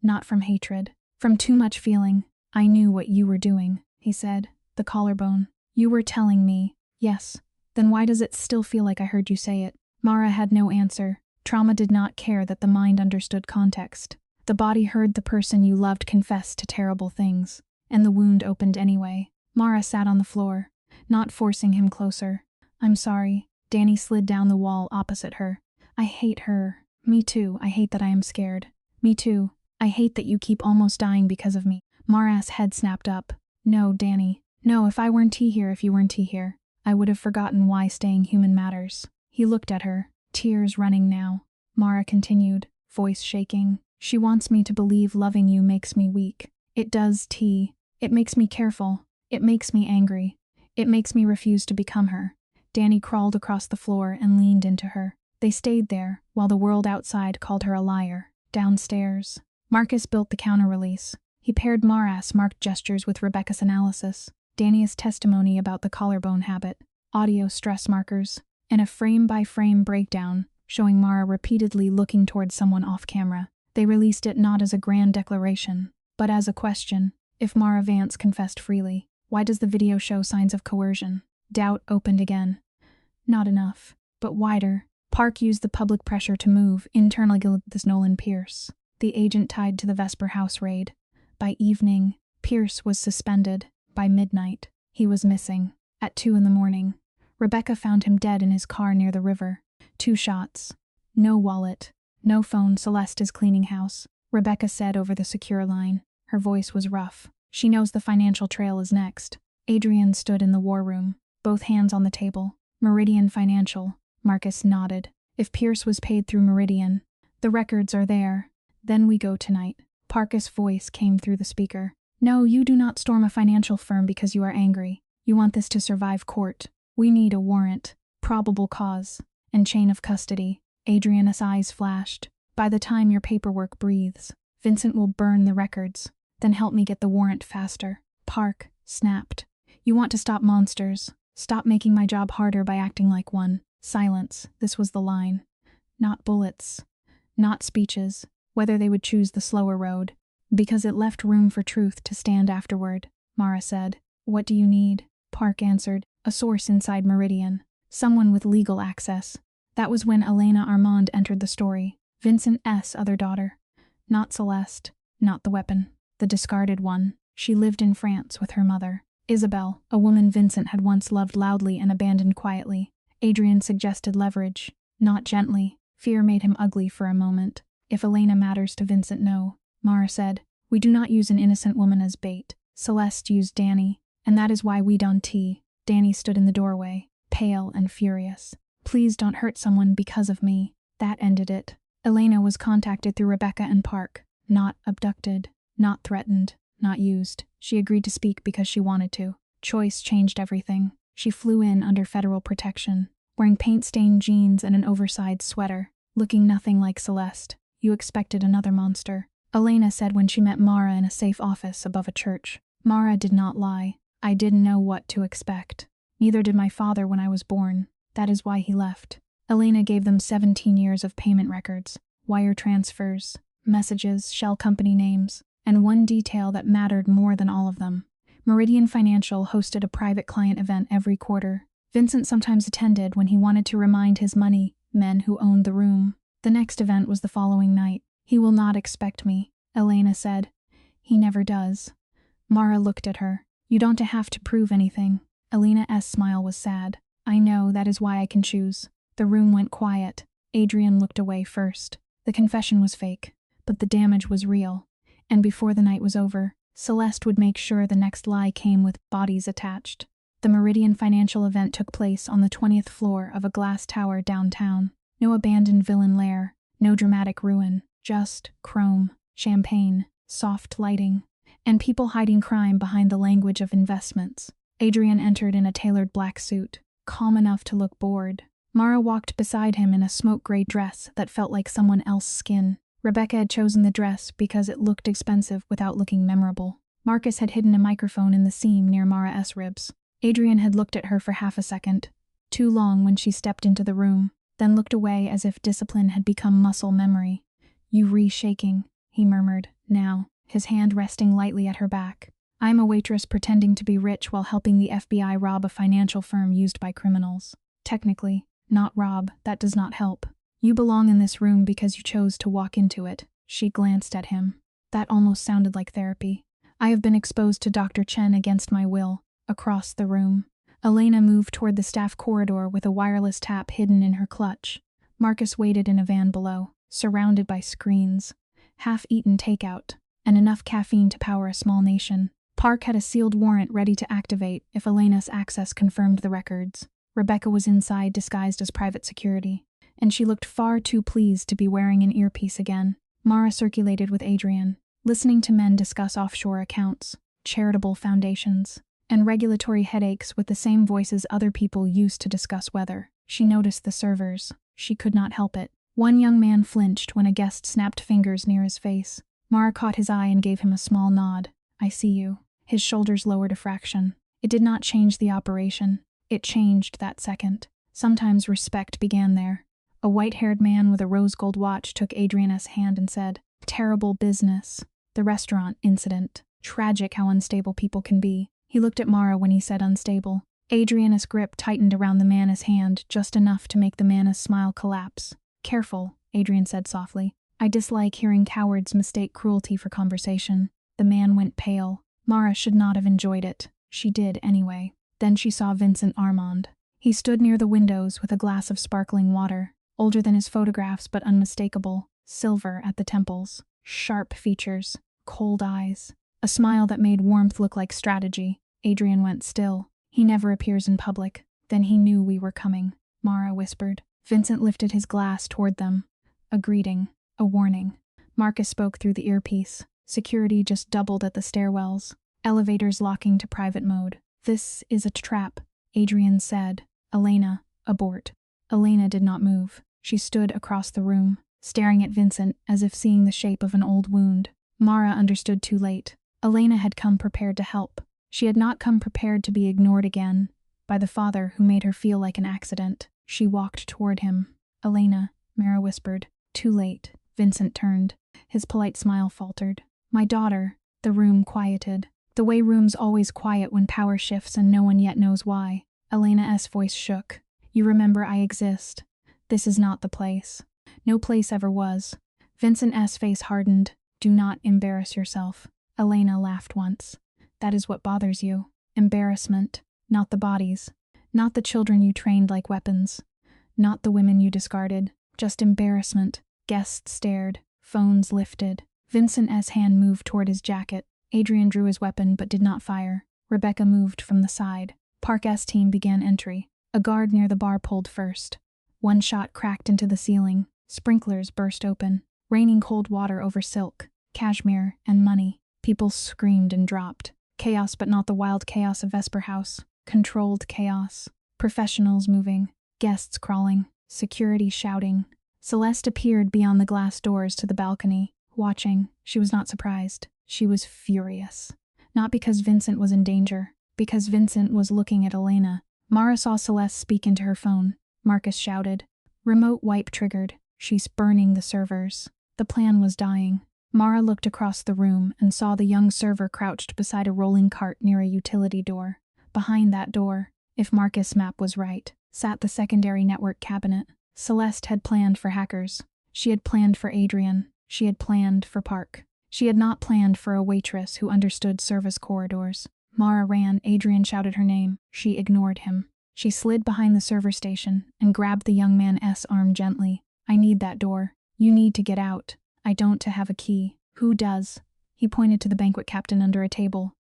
Not from hatred, from too much feeling. "I knew what you were doing," he said. "The collarbone. You were telling me." "Yes. Then why does it still feel like I heard you say it?" Mara had no answer. Trauma did not care that the mind understood context. The body heard the person you loved confess to terrible things, and the wound opened anyway. Mara sat on the floor, not forcing him closer. "I'm sorry." Danny slid down the wall opposite her. "I hate her." "Me too. I hate that I am scared." "Me too. I hate that you keep almost dying because of me." Mara's head snapped up. "No, Danny. No, if I weren't here, if you weren't here, I would have forgotten why staying human matters." He looked at her, tears running now. Mara continued, voice shaking. "She wants me to believe loving you makes me weak. It does, T. It makes me careful. It makes me angry. It makes me refuse to become her." Danny crawled across the floor and leaned into her. They stayed there, while the world outside called her a liar. Downstairs, Marcus built the counter-release. He paired Mara's marked gestures with Rebecca's analysis, Danny's testimony about the collarbone habit, audio stress markers, and a frame-by-frame breakdown showing Mara repeatedly looking towards someone off-camera. They released it not as a grand declaration, but as a question. If Mara Vance confessed freely, why does the video show signs of coercion? Doubt opened again. Not enough, but wider. Park used the public pressure to move internally this Nolan Pierce, the agent tied to the Vesper House raid. By evening, Pierce was suspended. By midnight, he was missing. At 2 a.m, Rebecca found him dead in his car near the river. 2 shots. No wallet. No phone. Celeste is cleaning house, Rebecca said over the secure line. Her voice was rough. "She knows the financial trail is next." Adrian stood in the war room, both hands on the table. "Meridian Financial." Marcus nodded. "If Pierce was paid through Meridian, the records are there. Then we go tonight." Park's voice came through the speaker. "No, you do not storm a financial firm because you are angry. You want this to survive court. We need a warrant, probable cause, and chain of custody." Adrian's eyes flashed. "By the time your paperwork breathes, Vincent will burn the records. Then help me get the warrant faster." Park snapped. "You want to stop monsters. Stop making my job harder by acting like one." Silence. This was the line. Not bullets. Not speeches. Whether they would choose the slower road. Because it left room for truth to stand afterward. Mara said. "What do you need?" Park answered. "A source inside Meridian. Someone with legal access." That was when Elena Armand entered the story. Vincent's other daughter. Not Celeste. Not the weapon. The discarded one. She lived in France with her mother. Isabel, a woman Vincent had once loved loudly and abandoned quietly. Adrian suggested leverage. Not gently. Fear made him ugly for a moment. "If Elena matters to Vincent, no." Mara said. "We do not use an innocent woman as bait. Celeste used Danny, and that is why we don't tea." Danny stood in the doorway, pale and furious. "Please don't hurt someone because of me." That ended it. Elena was contacted through Rebecca and Park. Not abducted. Not threatened. Not used. She agreed to speak because she wanted to. Choice changed everything. She flew in under federal protection, wearing paint-stained jeans and an oversized sweater, looking nothing like Celeste. "You expected another monster," Elena said when she met Mara in a safe office above a church. Mara did not lie. "I didn't know what to expect. Neither did my father when I was born. That is why he left." Elena gave them 17 years of payment records, wire transfers, messages, shell company names, and one detail that mattered more than all of them. Meridian Financial hosted a private client event every quarter. Vincent sometimes attended when he wanted to remind his money men who owned the room. The next event was the following night. "He will not expect me," Elena said. "He never does." Mara looked at her. "You don't have to prove anything." Elena's smile was sad. "I know, that is why I can choose." The room went quiet. Adrian looked away first. The confession was fake, but the damage was real. And before the night was over, Celeste would make sure the next lie came with bodies attached. The Meridian financial event took place on the 20th floor of a glass tower downtown. No abandoned villain lair, no dramatic ruin, just chrome, champagne, soft lighting, and people hiding crime behind the language of investments. Adrian entered in a tailored black suit, calm enough to look bored. Mara walked beside him in a smoke-gray dress that felt like someone else's skin. Rebecca had chosen the dress because it looked expensive without looking memorable. Marcus had hidden a microphone in the seam near Mara's ribs. Adrian had looked at her for half a second, too long when she stepped into the room, then looked away as if discipline had become muscle memory. "You re-shaking," he murmured, now, his hand resting lightly at her back. "I'm a waitress pretending to be rich while helping the FBI rob a financial firm used by criminals. Technically, not rob, that does not help. You belong in this room because you chose to walk into it." She glanced at him. That almost sounded like therapy. "I have been exposed to Dr. Chen against my will." Across the room, Elena moved toward the staff corridor with a wireless tap hidden in her clutch. Marcus waited in a van below, surrounded by screens, half-eaten takeout, and enough caffeine to power a small nation. Park had a sealed warrant ready to activate if Elena's access confirmed the records. Rebecca was inside disguised as private security, and she looked far too pleased to be wearing an earpiece again. Mara circulated with Adrian, listening to men discuss offshore accounts, charitable foundations, and regulatory headaches with the same voices other people used to discuss weather. She noticed the servers. She could not help it. One young man flinched when a guest snapped fingers near his face. Mara caught his eye and gave him a small nod. "I see you." His shoulders lowered a fraction. It did not change the operation. It changed that second. Sometimes respect began there. A white-haired man with a rose-gold watch took Adriana's hand and said, "Terrible business. The restaurant incident. Tragic how unstable people can be." He looked at Mara when he said unstable. Adriana's grip tightened around the man's hand just enough to make the man's smile collapse. "Careful," Adrian said softly. "I dislike hearing cowards mistake cruelty for conversation." The man went pale. Mara should not have enjoyed it. She did anyway. Then she saw Vincent Armand. He stood near the windows with a glass of sparkling water, older than his photographs but unmistakable, silver at the temples, sharp features, cold eyes, a smile that made warmth look like strategy. Adrian went still. "He never appears in public." "Then he knew we were coming," Mara whispered. Vincent lifted his glass toward them. A greeting, a warning. Marcus spoke through the earpiece. Security just doubled at the stairwells, elevators locking to private mode. "This is a trap," Adrian said. "Elena, abort." Elena did not move. She stood across the room, staring at Vincent as if seeing the shape of an old wound. Mara understood too late. Elena had come prepared to help. She had not come prepared to be ignored again by the father who made her feel like an accident. She walked toward him. "Elena," Mara whispered. Too late. Vincent turned. His polite smile faltered. "My daughter." The room quieted. The way rooms always quiet when power shifts and no one yet knows why. Elena's voice shook. "You remember I exist. This is not the place. No place ever was." Vincent's face hardened. "Do not embarrass yourself." Elena laughed once. "That is what bothers you. Embarrassment. Not the bodies. Not the children you trained like weapons. Not the women you discarded. Just embarrassment." Guests stared. Phones lifted. Vincent's hand moved toward his jacket. Adrian drew his weapon but did not fire. Rebecca moved from the side. Park's team began entry. A guard near the bar pulled first. One shot cracked into the ceiling. Sprinklers burst open, raining cold water over silk, cashmere, and money. People screamed and dropped. Chaos, but not the wild chaos of Vesper House. Controlled chaos. Professionals moving. Guests crawling. Security shouting. Celeste appeared beyond the glass doors to the balcony, watching. She was not surprised. She was furious. Not because Vincent was in danger, because Vincent was looking at Elena. Mara saw Celeste speak into her phone. Marcus shouted. Remote wipe triggered. She's burning the servers. The plan was dying. Mara looked across the room and saw the young server crouched beside a rolling cart near a utility door. Behind that door, if Marcus' map was right, sat the secondary network cabinet. Celeste had planned for hackers. She had planned for Adrian. She had planned for Park. She had not planned for a waitress who understood service corridors. Mara ran. Adrian shouted her name. She ignored him. She slid behind the server station and grabbed the young man's arm gently. "I need that door. You need to get out." "I don't have a key." "Who does?" He pointed to the banquet captain under a table.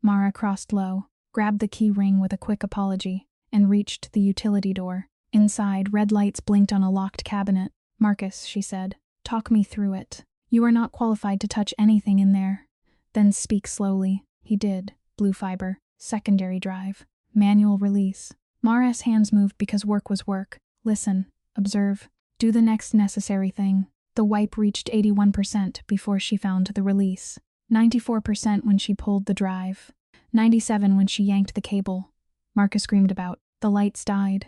Mara crossed low, grabbed the key ring with a quick apology, and reached the utility door. Inside, red lights blinked on a locked cabinet. "Marcus," she said, "talk me through it. You are not qualified to touch anything in there." "Then speak slowly." He did. Blue fiber, secondary drive, manual release. Mara's hands moved because work was work. Listen, observe, do the next necessary thing. The wipe reached 81% before she found the release. 94% when she pulled the drive. 97% when she yanked the cable. Marcus screamed about. The lights died.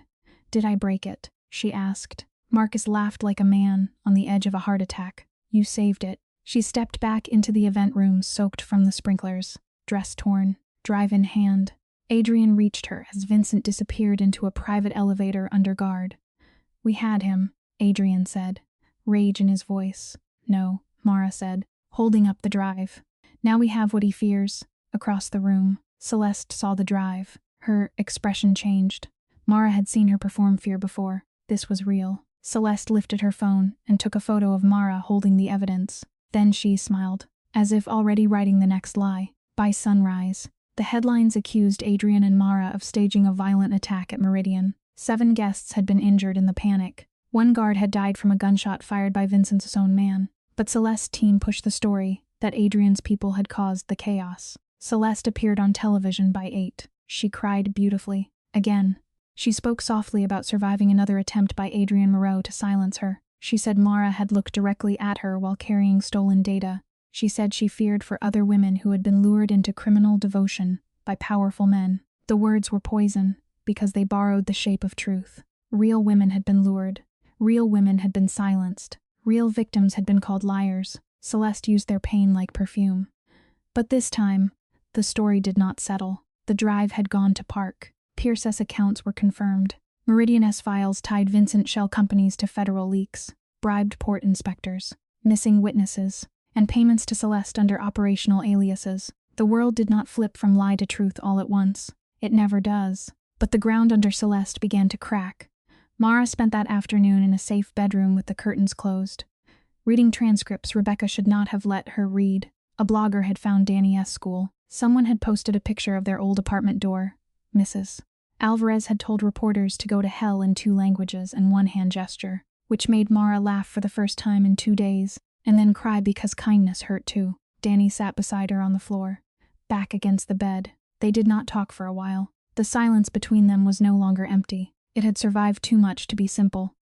"Did I break it?" she asked. Marcus laughed like a man on the edge of a heart attack. "You saved it." She stepped back into the event room soaked from the sprinklers, dress torn, drive in hand. Adrian reached her as Vincent disappeared into a private elevator under guard. "We had him," Adrian said, rage in his voice. "No," Mara said, holding up the drive. "Now we have what he fears." Across the room, Celeste saw the drive. Her expression changed. Mara had seen her perform fear before. This was real. Celeste lifted her phone and took a photo of Mara holding the evidence. Then she smiled, as if already writing the next lie. By sunrise, the headlines accused Adrian and Mara of staging a violent attack at Meridian. 7 guests had been injured in the panic. 1 guard had died from a gunshot fired by Vincent's own man. But Celeste's team pushed the story that Adrian's people had caused the chaos. Celeste appeared on television by 8. She cried beautifully. Again. She spoke softly about surviving another attempt by Adrian Moreau to silence her. She said Mara had looked directly at her while carrying stolen data. She said she feared for other women who had been lured into criminal devotion by powerful men. The words were poison because they borrowed the shape of truth. Real women had been lured. Real women had been silenced. Real victims had been called liars. Celeste used their pain like perfume. But this time, the story did not settle. The drive had gone to Park. Pierce's accounts were confirmed. Meridian S files tied Vincent shell companies to federal leaks, bribed port inspectors, missing witnesses, and payments to Celeste under operational aliases. The world did not flip from lie to truth all at once. It never does. But the ground under Celeste began to crack. Mara spent that afternoon in a safe bedroom with the curtains closed. Reading transcripts Rebecca should not have let her read. A blogger had found Danny S. school. Someone had posted a picture of their old apartment door. Mrs. Alvarez had told reporters to go to hell in 2 languages and 1 hand gesture, which made Mara laugh for the first time in 2 days, and then cry because kindness hurt too. Danny sat beside her on the floor, back against the bed. They did not talk for a while. The silence between them was no longer empty. It had survived too much to be simple.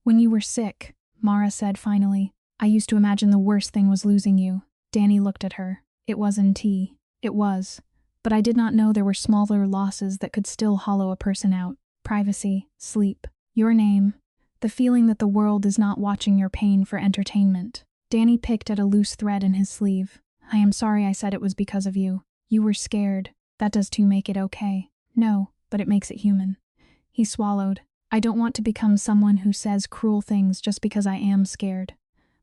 "When you were sick," Mara said finally, "I used to imagine the worst thing was losing you." Danny looked at her. "It wasn't tea." "It was. But I did not know there were smaller losses that could still hollow a person out. Privacy, sleep, your name, the feeling that the world is not watching your pain for entertainment." Danny picked at a loose thread in his sleeve. "I am sorry I said it was because of you. You were scared. That does too make it okay." "No, but it makes it human." He swallowed. "I don't want to become someone who says cruel things just because I am scared."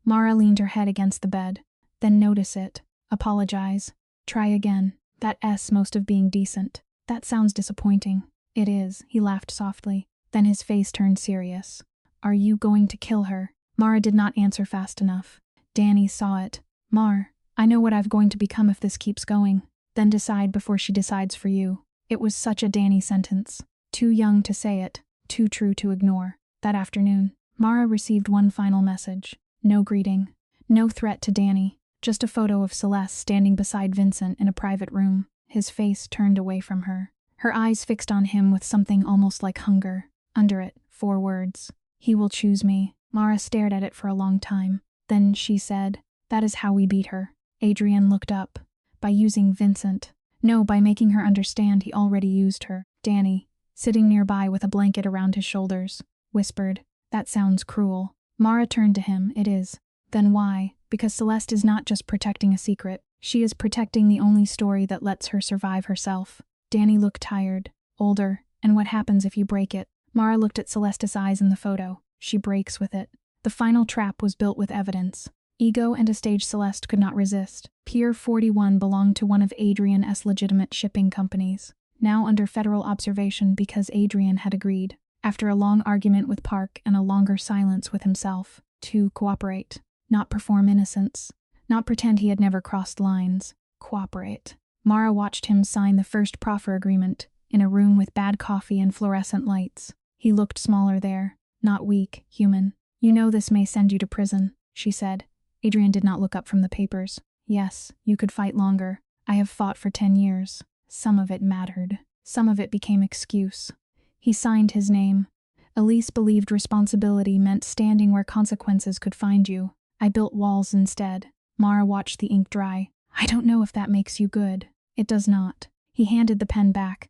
Mara leaned her head against the bed. "Then notice it. Apologize. Try again. That S most of being decent. That sounds disappointing." "It is," he laughed softly. Then his face turned serious. "Are you going to kill her?" Mara did not answer fast enough. Danny saw it. "Mar, I know what I've going to become if this keeps going. Then decide before she decides for you." It was such a Danny sentence. Too young to say it, too true to ignore. That afternoon, Mara received one final message. No greeting. No threat to Danny. Just a photo of Celeste standing beside Vincent in a private room, his face turned away from her. Her eyes fixed on him with something almost like hunger. Under it, 4 words. "He will choose me." Mara stared at it for a long time. Then she said, "That is how we beat her." Adrian looked up. By using Vincent. No, by making her understand he already used her. Danny, sitting nearby with a blanket around his shoulders, whispered, "That sounds cruel." Mara turned to him. "It is." "Then why?" "Because Celeste is not just protecting a secret. She is protecting the only story that lets her survive herself." Danny looked tired, older, and what happens if you break it? Mara looked at Celeste's eyes in the photo. She breaks with it. The final trap was built with evidence. Ego and a stage Celeste could not resist. Pier 41 belonged to one of Adrian's legitimate shipping companies, now under federal observation because Adrian had agreed, after a long argument with Park and a longer silence with himself, to cooperate, not perform innocence. not pretend he had never crossed lines. Cooperate. Mara watched him sign the first proffer agreement, in a room with bad coffee and fluorescent lights. He looked smaller there, not weak, human. You know this may send you to prison, she said. Adrian did not look up from the papers. Yes, you could fight longer. I have fought for 10 years. Some of it mattered. Some of it became excuse. He signed his name. Elise believed responsibility meant standing where consequences could find you. I built walls instead. Mara watched the ink dry. I don't know if that makes you good. It does not. He handed the pen back.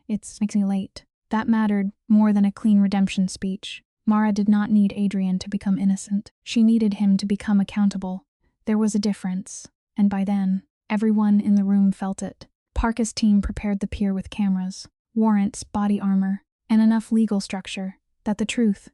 It makes me late. That mattered more than a clean redemption speech. Mara did not need Adrian to become innocent. She needed him to become accountable. There was a difference, and by then, everyone in the room felt it. Parka's team prepared the pier with cameras, warrants, body armor, and enough legal structure that the truth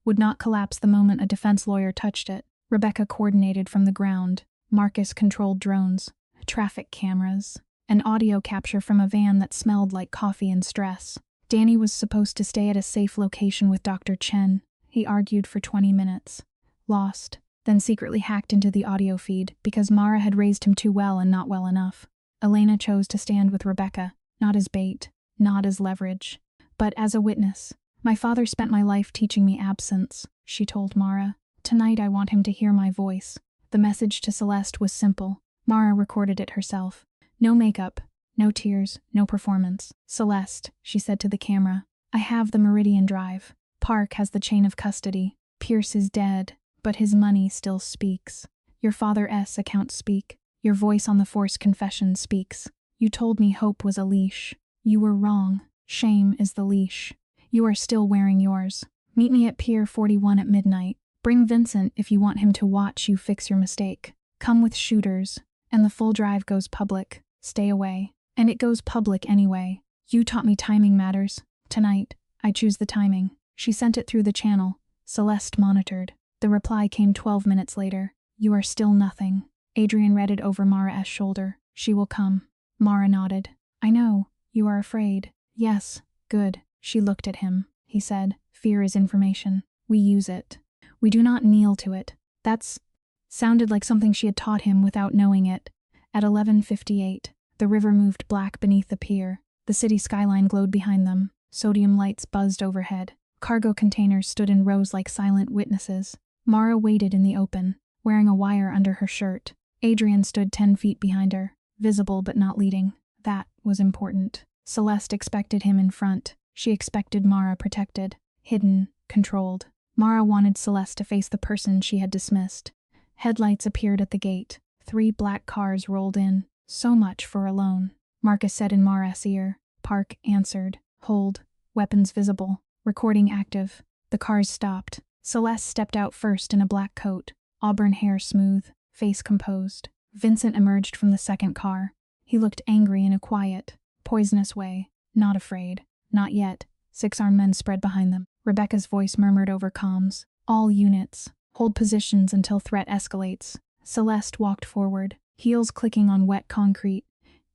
would not collapse the moment a defense lawyer touched it. Rebecca coordinated from the ground. Marcus controlled drones, traffic cameras, and audio capture from a van that smelled like coffee and stress. Danny was supposed to stay at a safe location with Dr. Chen. He argued for 20 minutes. Lost, then secretly hacked into the audio feed because Mara had raised him too well and not well enough. Elena chose to stand with Rebecca, not as bait, not as leverage, but as a witness. My father spent my life teaching me absence, she told Mara. Tonight I want him to hear my voice. The message to Celeste was simple. Mara recorded it herself. No makeup, no tears, no performance. Celeste, she said to the camera, I have the Meridian Drive. Park has the chain of custody. Pierce is dead, but his money still speaks. Your father's accounts speak. Your voice on the forced confession speaks. You told me hope was a leash. You were wrong. Shame is the leash. You are still wearing yours. Meet me at Pier 41 at midnight. Bring Vincent if you want him to watch you fix your mistake. Come with shooters, and the full drive goes public. Stay away. And it goes public anyway. You taught me timing matters. Tonight, I choose the timing. She sent it through the channel. Celeste monitored. The reply came 12 minutes later. You are still nothing. Adrian read it over Mara's shoulder. She will come. Mara nodded. I know. You are afraid. Yes. Good. She looked at him. He said, Fear is information. We use it. We do not kneel to it. That's sounded like something she had taught him without knowing it. At 11:58, the river moved black beneath the pier. The city skyline glowed behind them. Sodium lights buzzed overhead. Cargo containers stood in rows like silent witnesses. Mara waited in the open, wearing a wire under her shirt. Adrian stood 10 feet behind her, visible but not leading. That was important. Celeste expected him in front. She expected Mara protected, hidden, controlled. Mara wanted Celeste to face the person she had dismissed. Headlights appeared at the gate. 3 black cars rolled in. So much for a loan. Marcus said in Mara's ear. Park answered. Hold. Weapons visible. Recording active. The cars stopped. Celeste stepped out first in a black coat. Auburn hair smooth. Face composed. Vincent emerged from the second car. He looked angry in a quiet, poisonous way. Not afraid. Not yet. 6 armed men spread behind them. Rebecca's voice murmured over comms. All units. Hold positions until threat escalates. Celeste walked forward, heels clicking on wet concrete.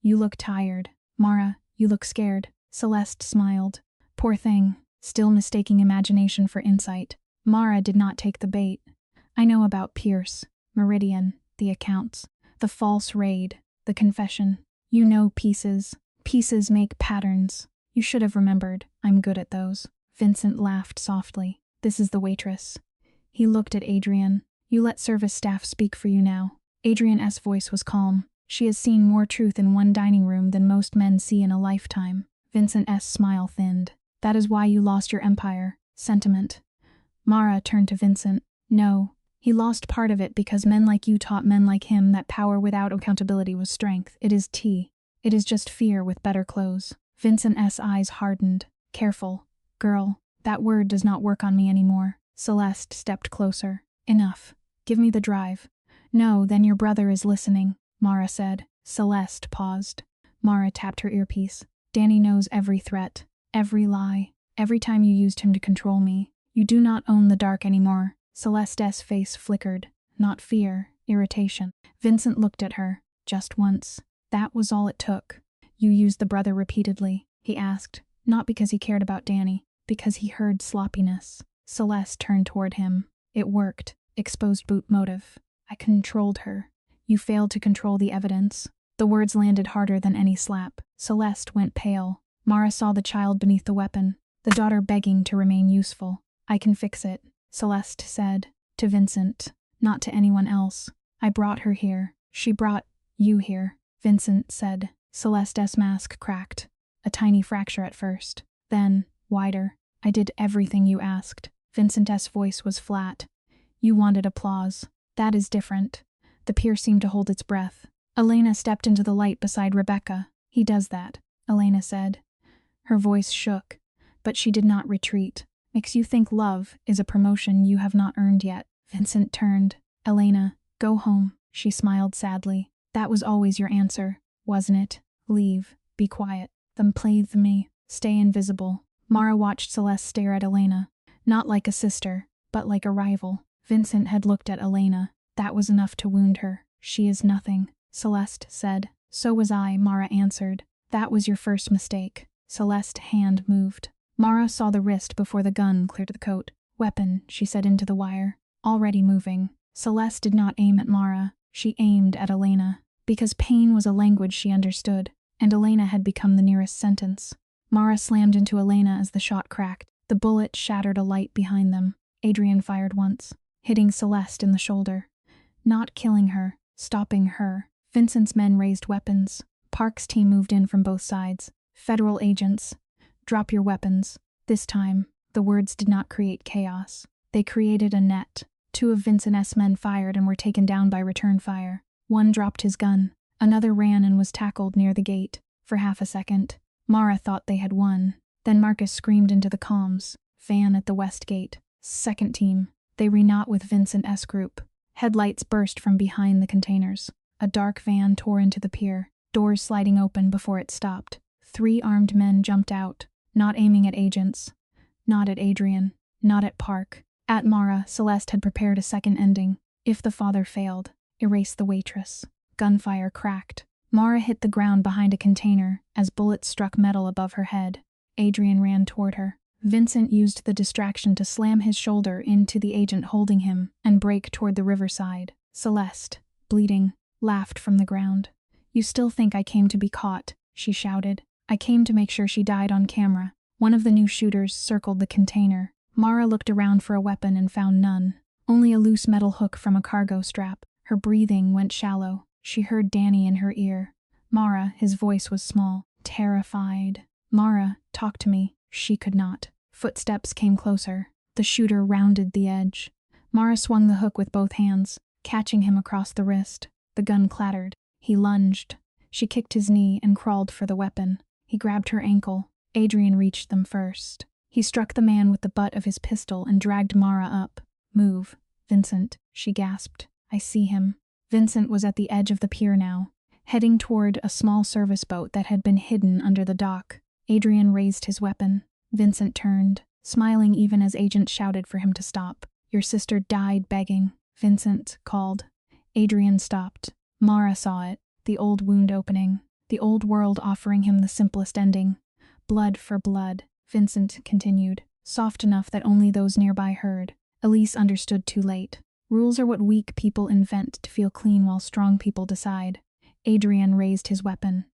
You look tired. Mara, you look scared. Celeste smiled. Poor thing. Still mistaking imagination for insight. Mara did not take the bait. I know about Pierce, Meridian, the accounts, the false raid, the confession. You know pieces. Pieces make patterns. You should have remembered. I'm good at those. Vincent laughed softly. This is the waitress. He looked at Adrian. You let service staff speak for you now. Adrian's voice was calm. She has seen more truth in one dining room than most men see in a lifetime. Vincent's smile thinned. That is why you lost your empire. Sentiment. Mara turned to Vincent. No. He lost part of it because men like you taught men like him that power without accountability was strength. It is tea. It is just fear with better clothes. Vincent's eyes hardened. Careful. Girl, that word does not work on me anymore. Celeste stepped closer. Enough. Give me the drive. No, then your brother is listening, Mara said. Celeste paused. Mara tapped her earpiece. Danny knows every threat, every lie, every time you used him to control me. You do not own the dark anymore. Celeste's face flickered. Not fear, irritation. Vincent looked at her. Just once. That was all it took. You used the brother repeatedly, he asked. Not because he cared about Danny. Because he heard sloppiness. Celeste turned toward him. It worked. Exposed boot motive. I controlled her. You failed to control the evidence. The words landed harder than any slap. Celeste went pale. Mara saw the child beneath the weapon, the daughter begging to remain useful. I can fix it, Celeste said, to Vincent, not to anyone else. I brought her here. She brought you here, Vincent said. Celeste's mask cracked. A tiny fracture at first, then wider. I did everything you asked. Vincent's voice was flat. You wanted applause. That is different. The pier seemed to hold its breath. Elena stepped into the light beside Rebecca. He does that, Elena said. Her voice shook, but she did not retreat. Makes you think love is a promotion you have not earned yet. Vincent turned. Elena, go home. She smiled sadly. That was always your answer, wasn't it? Leave. Be quiet. Then play with me. Stay invisible. Mara watched Celeste stare at Elena. Not like a sister, but like a rival. Vincent had looked at Elena. That was enough to wound her. She is nothing, Celeste said. So was I, Mara answered. That was your first mistake. Celeste's hand moved. Mara saw the wrist before the gun cleared the coat. Weapon, she said into the wire. Already moving. Celeste did not aim at Mara. She aimed at Elena. Because pain was a language she understood, and Elena had become the nearest sentence. Mara slammed into Elena as the shot cracked. The bullet shattered a light behind them. Adrian fired once, hitting Celeste in the shoulder. Not killing her, stopping her. Vincent's men raised weapons. Park's team moved in from both sides. Federal agents. Drop your weapons. This time, the words did not create chaos. They created a net. 2 of Vincent's men fired and were taken down by return fire. One dropped his gun. Another ran and was tackled near the gate. For half a second, Mara thought they had won. Then Marcus screamed into the comms. Van at the west gate. Second team. They re-knot with Vincent's group. Headlights burst from behind the containers. A dark van tore into the pier, doors sliding open before it stopped. 3 armed men jumped out, not aiming at agents. Not at Adrian. Not at Park. At Mara, Celeste had prepared a second ending. If the father failed, erase the waitress. Gunfire cracked. Mara hit the ground behind a container as bullets struck metal above her head. Adrian ran toward her. Vincent used the distraction to slam his shoulder into the agent holding him and break toward the riverside. Celeste, bleeding, laughed from the ground. You still think I came to be caught, she shouted. I came to make sure she died on camera. One of the new shooters circled the container. Mara looked around for a weapon and found none. Only a loose metal hook from a cargo strap. Her breathing went shallow. She heard Danny in her ear. Mara, his voice was small, terrified. Mara, talk to me. She could not. Footsteps came closer. The shooter rounded the edge. Mara swung the hook with both hands, catching him across the wrist. The gun clattered. He lunged. She kicked his knee and crawled for the weapon. He grabbed her ankle. Adrian reached them first. He struck the man with the butt of his pistol and dragged Mara up. Move, Vincent, she gasped. I see him. Vincent was at the edge of the pier now, heading toward a small service boat that had been hidden under the dock. Adrian raised his weapon. Vincent turned, smiling even as agents shouted for him to stop. Your sister died begging, Vincent called. Adrian stopped. Mara saw it, the old wound opening, the old world offering him the simplest ending. Blood for blood, Vincent continued, soft enough that only those nearby heard. Elise understood too late. Rules are what weak people invent to feel clean while strong people decide. Adrian raised his weapon.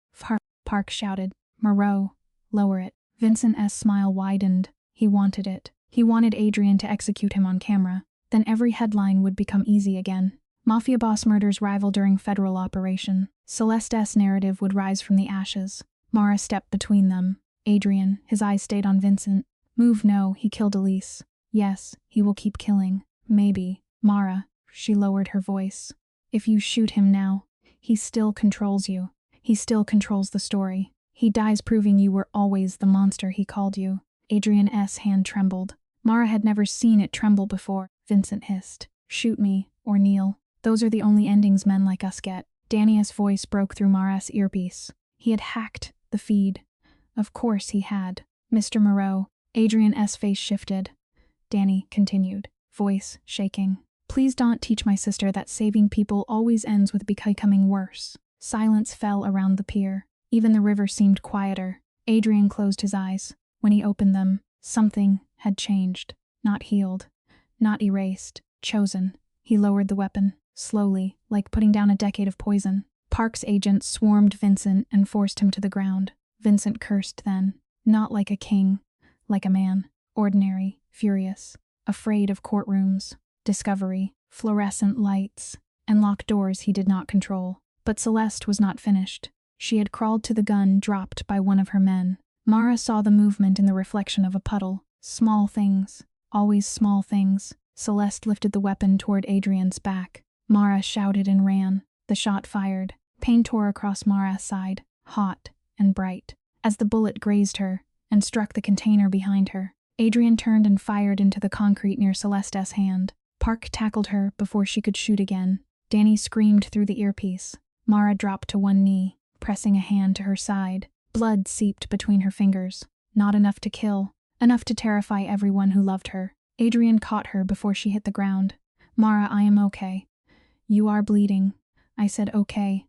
Park shouted, Moreau, lower it. Vincent's smile widened. He wanted it. He wanted Adrian to execute him on camera. Then every headline would become easy again. Mafia boss murders rival during federal operation. Celeste's narrative would rise from the ashes. Mara stepped between them. Adrian, his eyes stayed on Vincent. Move no, he killed Elise. Yes, he will keep killing. Maybe. Mara, she lowered her voice. If you shoot him now, he still controls you. He still controls the story. He dies proving you were always the monster he called you. Adrian's hand trembled. Mara had never seen it tremble before. Vincent hissed. Shoot me, or kneel. Those are the only endings men like us get. Danny's voice broke through Mara's earpiece. He had hacked the feed. Of course he had. Mr. Moreau. Adrian's face shifted. Danny continued, voice shaking. Please don't teach my sister that saving people always ends with becoming worse. Silence fell around the pier. Even the river seemed quieter. Adrian closed his eyes. When he opened them, something had changed. Not healed. Not erased. Chosen. He lowered the weapon. slowly, like putting down a decade of poison. Park's agents swarmed Vincent and forced him to the ground. Vincent cursed then, not like a king, like a man, ordinary, furious, afraid of courtrooms, discovery, fluorescent lights, and locked doors he did not control. But Celeste was not finished. She had crawled to the gun dropped by one of her men. Mara saw the movement in the reflection of a puddle. Small things, always small things. Celeste lifted the weapon toward Adrian's back. Mara shouted and ran. The shot fired. Pain tore across Mara's side, hot and bright, as the bullet grazed her and struck the container behind her. Adrian turned and fired into the concrete near Celeste's hand. Park tackled her before she could shoot again. Danny screamed through the earpiece. Mara dropped to one knee, pressing a hand to her side. Blood seeped between her fingers. Not enough to kill, enough to terrify everyone who loved her. Adrian caught her before she hit the ground. Mara, I am okay. You are bleeding. I said okay.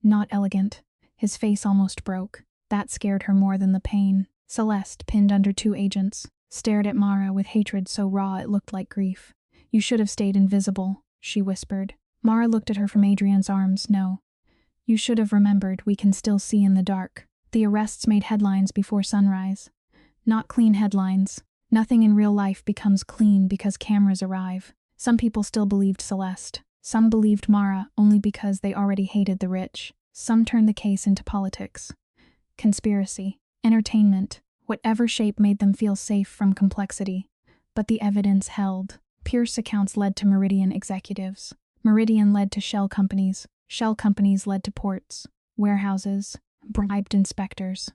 Not elegant. His face almost broke. That scared her more than the pain. Celeste, pinned under two agents, stared at Mara with hatred so raw it looked like grief. You should have stayed invisible, she whispered. Mara looked at her from Adrian's arms. No. You should have remembered we can still see in the dark. The arrests made headlines before sunrise. Not clean headlines. Nothing in real life becomes clean because cameras arrive. Some people still believed Celeste. Some believed Mara only because they already hated the rich. Some turned the case into politics. Conspiracy. Entertainment. Whatever shape made them feel safe from complexity. But the evidence held. Pierce accounts led to Meridian executives. Meridian led to shell companies. Shell companies led to ports, warehouses, bribed inspectors,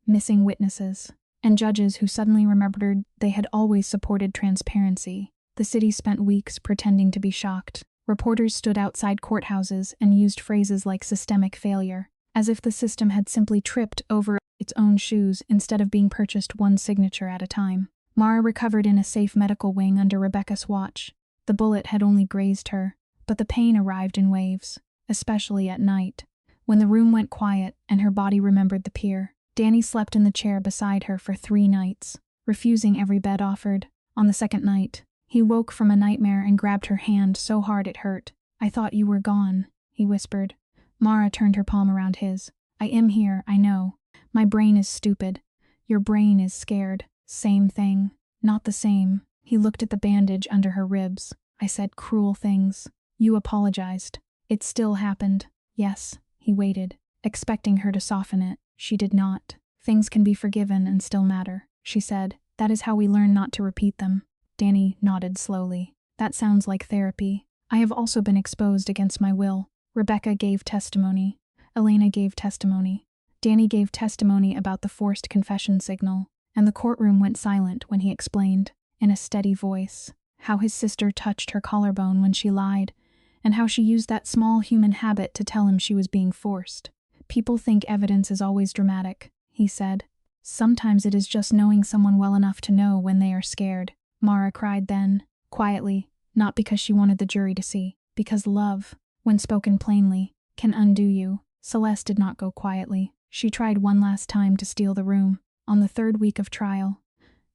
missing witnesses, and judges who suddenly remembered they had always supported transparency. The city spent weeks pretending to be shocked. Reporters stood outside courthouses and used phrases like systemic failure, as if the system had simply tripped over its own shoes instead of being purchased one signature at a time. Mara recovered in a safe medical wing under Rebecca's watch. The bullet had only grazed her, but the pain arrived in waves, especially at night, when the room went quiet and her body remembered the pier. Danny slept in the chair beside her for 3 nights, refusing every bed offered. On the second night, he woke from a nightmare and grabbed her hand so hard it hurt. I thought you were gone, he whispered. Mara turned her palm around his. I am here, I know. My brain is stupid. Your brain is scared. Same thing. Not the same. He looked at the bandage under her ribs. I said cruel things. You apologized. It still happened. Yes. He waited, expecting her to soften it. She did not. Things can be forgiven and still matter, she said. That is how we learn not to repeat them. Danny nodded slowly. That sounds like therapy. I have also been exposed against my will. Rebecca gave testimony. Elena gave testimony. Danny gave testimony about the forced confession signal, and the courtroom went silent when he explained, in a steady voice, how his sister touched her collarbone when she lied, and how she used that small human habit to tell him she was being forced. People think evidence is always dramatic, he said. Sometimes it is just knowing someone well enough to know when they are scared. Mara cried then, quietly, not because she wanted the jury to see, because love, when spoken plainly, can undo you. Celeste did not go quietly. She tried one last time to steal the room. On the 3rd week of trial,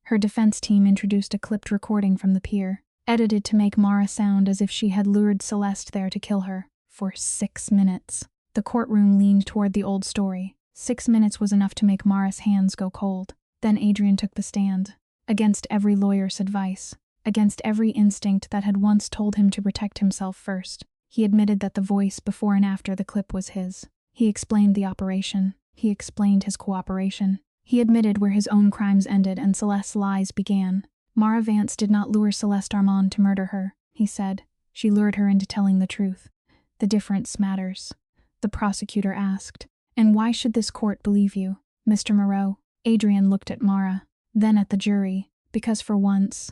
her defense team introduced a clipped recording from the pier, edited to make Mara sound as if she had lured Celeste there to kill her. For 6 minutes. The courtroom leaned toward the old story. 6 minutes was enough to make Mara's hands go cold. Then Adrian took the stand. Against every lawyer's advice, against every instinct that had once told him to protect himself first, he admitted that the voice before and after the clip was his. He explained the operation. He explained his cooperation. He admitted where his own crimes ended and Celeste's lies began. Mara Vance did not lure Celeste Armand to murder her, he said. She lured her into telling the truth. The difference matters. The prosecutor asked. And why should this court believe you, Mr. Moreau? Adrian looked at Mara, then at the jury, because for once,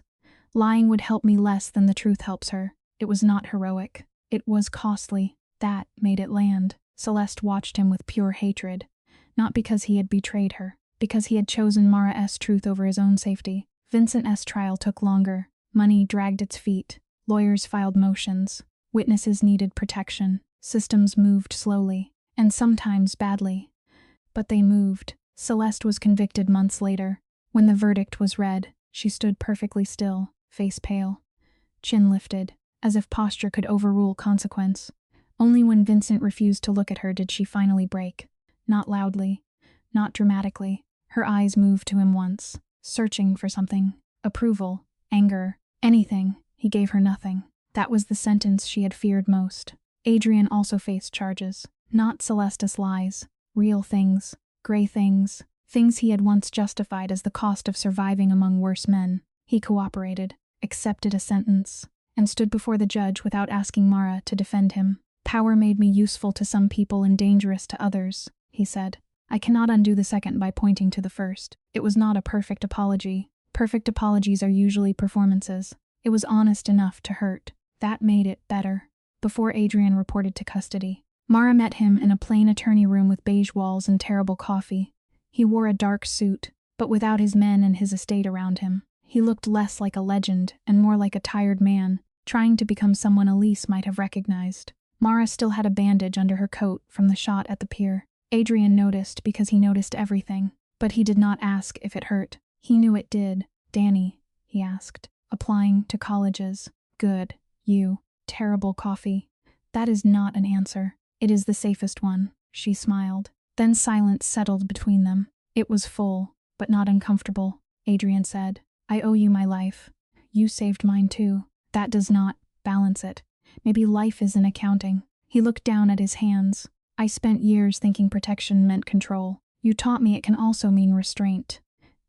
lying would help me less than the truth helps her. It was not heroic. It was costly. That made it land. Celeste watched him with pure hatred, not because he had betrayed her, because he had chosen Mara's truth over his own safety. Vincent's trial took longer. Money dragged its feet. Lawyers filed motions. Witnesses needed protection. Systems moved slowly, and sometimes badly. But they moved. Celeste was convicted months later. When the verdict was read, she stood perfectly still, face pale, chin lifted, as if posture could overrule consequence. Only when Vincent refused to look at her did she finally break. Not loudly, not dramatically. Her eyes moved to him once, searching for something. Approval, anger, anything. He gave her nothing. That was the sentence she had feared most. Adrian also faced charges. Not Celestis lies. Real things. Gray things. Things he had once justified as the cost of surviving among worse men. He cooperated, accepted a sentence, and stood before the judge without asking Mara to defend him. Power made me useful to some people and dangerous to others, he said. I cannot undo the second by pointing to the first. It was not a perfect apology. Perfect apologies are usually performances. It was honest enough to hurt. That made it better. Before Adrian reported to custody, Mara met him in a plain attorney room with beige walls and terrible coffee. He wore a dark suit, but without his men and his estate around him. He looked less like a legend and more like a tired man, trying to become someone Elise might have recognized. Mara still had a bandage under her coat from the shot at the pier. Adrian noticed because he noticed everything, but he did not ask if it hurt. He knew it did. Danny, he asked, applying to colleges. Good. You. Terrible coffee. That is not an answer. It is the safest one, she smiled. Then silence settled between them. It was full, but not uncomfortable, Adrian said. I owe you my life. You saved mine too. That does not balance it. Maybe life is in accounting. He looked down at his hands. I spent years thinking protection meant control. You taught me it can also mean restraint.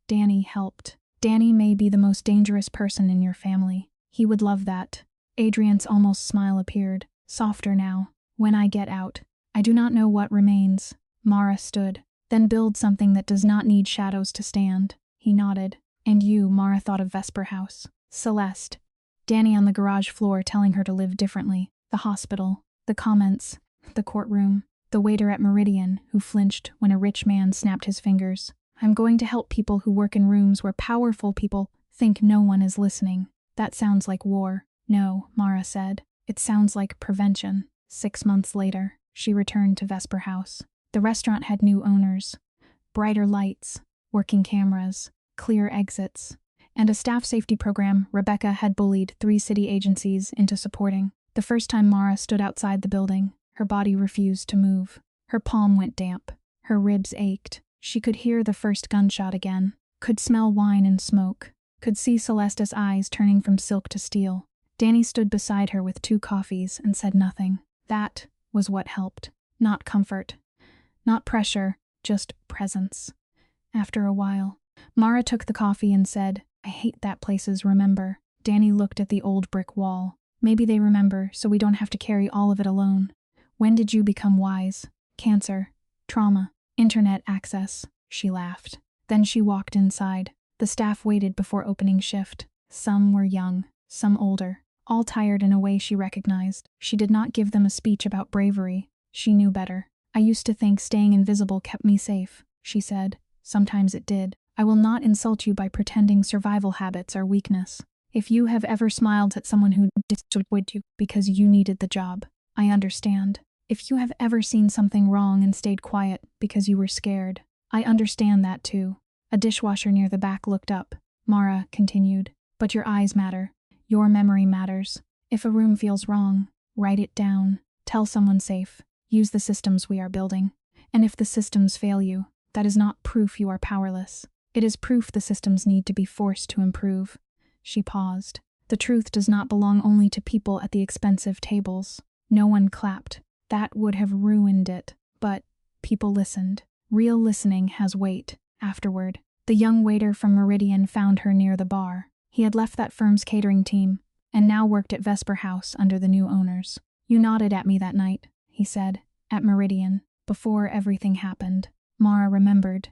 Danny helped. Danny may be the most dangerous person in your family. He would love that. Adrian's almost smile appeared, softer now. When I get out, I do not know what remains. Mara stood. Then build something that does not need shadows to stand. He nodded. And you, Mara thought of Vesper House. Celeste. Danny on the garage floor telling her to live differently. The hospital. The comments. The courtroom. The waiter at Meridian, who flinched when a rich man snapped his fingers. I'm going to help people who work in rooms where powerful people think no one is listening. That sounds like war. No, Mara said. It sounds like prevention. 6 months later, she returned to Vesper House. The restaurant had new owners. Brighter lights, working cameras, clear exits, and a staff safety program Rebecca had bullied 3 city agencies into supporting. The first time Mara stood outside the building, her body refused to move. Her palm went damp. Her ribs ached. She could hear the first gunshot again, could smell wine and smoke, could see Celeste's eyes turning from silk to steel. Danny stood beside her with 2 coffees and said nothing. That was what helped. Not comfort. Not pressure, just presence. After a while, Mara took the coffee and said, I hate that places remember. Danny looked at the old brick wall. Maybe they remember, so we don't have to carry all of it alone. When did you become wise? Cancer. Trauma. Internet access. She laughed. Then she walked inside. The staff waited before opening shift. Some were young, some older, all tired in a way she recognized. She did not give them a speech about bravery. She knew better. I used to think staying invisible kept me safe, she said. Sometimes it did. I will not insult you by pretending survival habits are weakness. If you have ever smiled at someone who disappointed you because you needed the job, I understand. If you have ever seen something wrong and stayed quiet because you were scared, I understand that too. A dishwasher near the back looked up. Mara continued. But your eyes matter. Your memory matters. If a room feels wrong, write it down. Tell someone safe. Use the systems we are building. And if the systems fail you, that is not proof you are powerless. It is proof the systems need to be forced to improve. She paused. The truth does not belong only to people at the expensive tables. No one clapped. That would have ruined it. But people listened. Real listening has weight. Afterward, the young waiter from Meridian found her near the bar. He had left that firm's catering team, and now worked at Vesper House under the new owners. You nodded at me that night, he said, at Meridian, before everything happened. Mara remembered.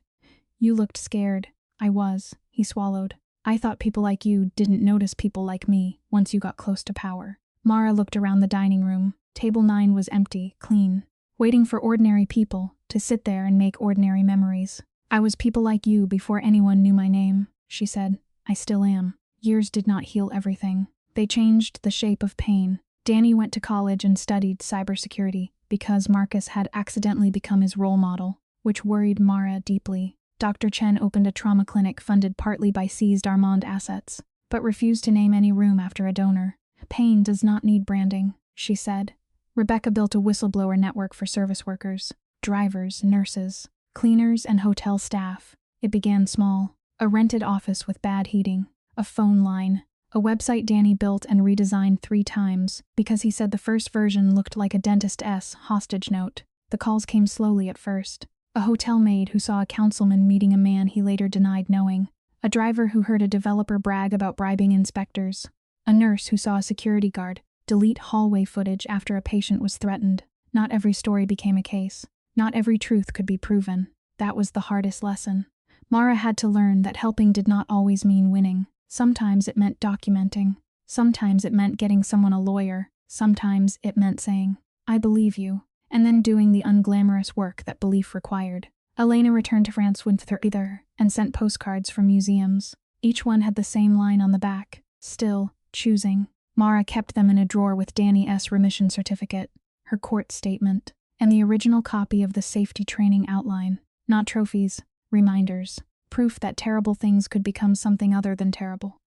You looked scared. I was, he swallowed. I thought people like you didn't notice people like me once you got close to power. Mara looked around the dining room. Table 9 was empty, clean, waiting for ordinary people to sit there and make ordinary memories. I was people like you before anyone knew my name, she said. I still am. Years did not heal everything. They changed the shape of pain. Danny went to college and studied cybersecurity because Marcus had accidentally become his role model, which worried Mara deeply. Dr. Chen opened a trauma clinic funded partly by seized Armand assets, but refused to name any room after a donor. Pain does not need branding, she said. Rebecca built a whistleblower network for service workers, drivers, nurses, cleaners, and hotel staff. It began small. A rented office with bad heating, a phone line, a website Danny built and redesigned 3 times because he said the first version looked like a dentist's hostage note. The calls came slowly at first. A hotel maid who saw a councilman meeting a man he later denied knowing. A driver who heard a developer brag about bribing inspectors. A nurse who saw a security guard delete hallway footage after a patient was threatened. Not every story became a case. Not every truth could be proven. That was the hardest lesson. Mara had to learn that helping did not always mean winning. Sometimes it meant documenting. Sometimes it meant getting someone a lawyer. Sometimes it meant saying, "I believe you," and then doing the unglamorous work that belief required. Elena returned to France with her either and sent postcards from museums. Each one had the same line on the back, "Still choosing." Mara kept them in a drawer with Danny's remission certificate, her court statement, and the original copy of the safety training outline. Not trophies, reminders, proof that terrible things could become something other than terrible.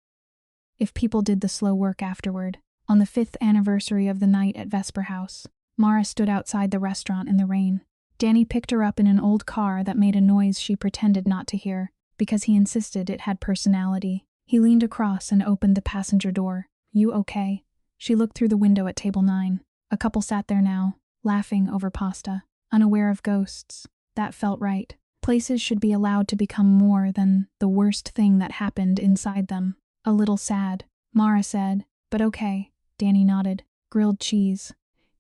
If people did the slow work afterward, on the 5th anniversary of the night at Vesper House, Mara stood outside the restaurant in the rain. Danny picked her up in an old car that made a noise she pretended not to hear, because he insisted it had personality. He leaned across and opened the passenger door. "You okay?" She looked through the window at table 9. A couple sat there now, laughing over pasta, unaware of ghosts. That felt right. Places should be allowed to become more than the worst thing that happened inside them. "A little sad," Mara said, "but okay." Danny nodded. "Grilled cheese.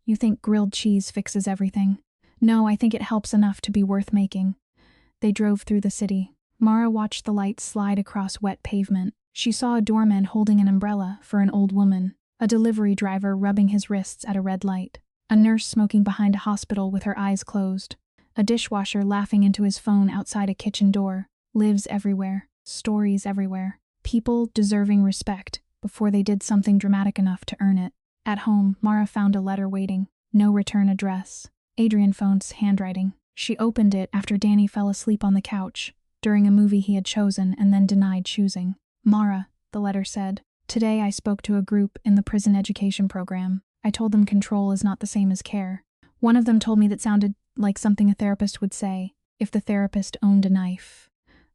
You think grilled cheese fixes everything?" "No, I think it helps enough to be worth making." They drove through the city. Mara watched the lights slide across wet pavement. She saw a doorman holding an umbrella for an old woman, a delivery driver rubbing his wrists at a red light, a nurse smoking behind a hospital with her eyes closed, a dishwasher laughing into his phone outside a kitchen door. Lives everywhere, stories everywhere, people deserving respect before they did something dramatic enough to earn it. At home, Mara found a letter waiting. No return address. Adrian Phone's handwriting. She opened it after Danny fell asleep on the couch, during a movie he had chosen and then denied choosing. "Mara," the letter said, "today I spoke to a group in the prison education program. I told them control is not the same as care. One of them told me that sounded like something a therapist would say, if the therapist owned a knife.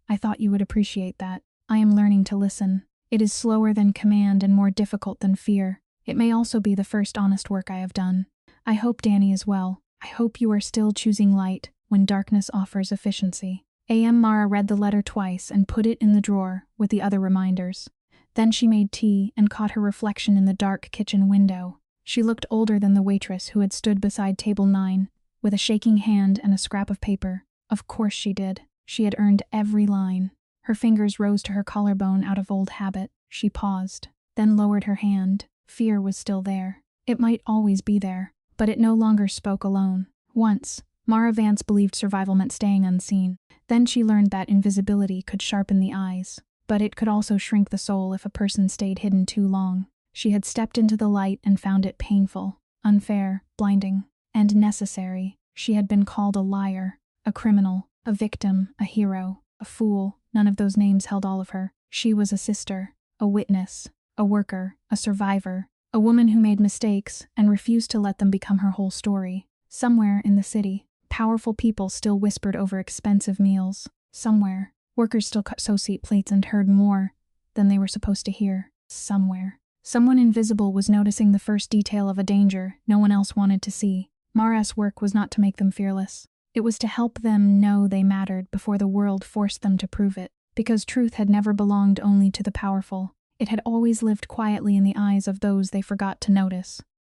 I thought you would appreciate that. I am learning to listen. It is slower than command and more difficult than fear. It may also be the first honest work I have done. I hope Danny is well. I hope you are still choosing light when darkness offers efficiency." Mara read the letter twice and put it in the drawer with the other reminders. Then she made tea and caught her reflection in the dark kitchen window. She looked older than the waitress who had stood beside table 9, with a shaking hand and a scrap of paper. Of course she did. She had earned every line. Her fingers rose to her collarbone out of old habit. She paused, then lowered her hand. Fear was still there. It might always be there, but it no longer spoke alone. Once, Mara Vance believed survival meant staying unseen. Then she learned that invisibility could sharpen the eyes, but it could also shrink the soul if a person stayed hidden too long. She had stepped into the light and found it painful, unfair, blinding, and necessary. She had been called a liar, a criminal, a victim, a hero, a fool. None of those names held all of her. She was a sister, a witness, a worker, a survivor, a woman who made mistakes and refused to let them become her whole story. Somewhere in the city, powerful people still whispered over expensive meals. Somewhere, workers still cut seat plates and heard more than they were supposed to hear. Somewhere, someone invisible was noticing the first detail of a danger no one else wanted to see. Mara's work was not to make them fearless. It was to help them know they mattered before the world forced them to prove it. Because truth had never belonged only to the powerful. It had always lived quietly in the eyes of those they forgot to notice.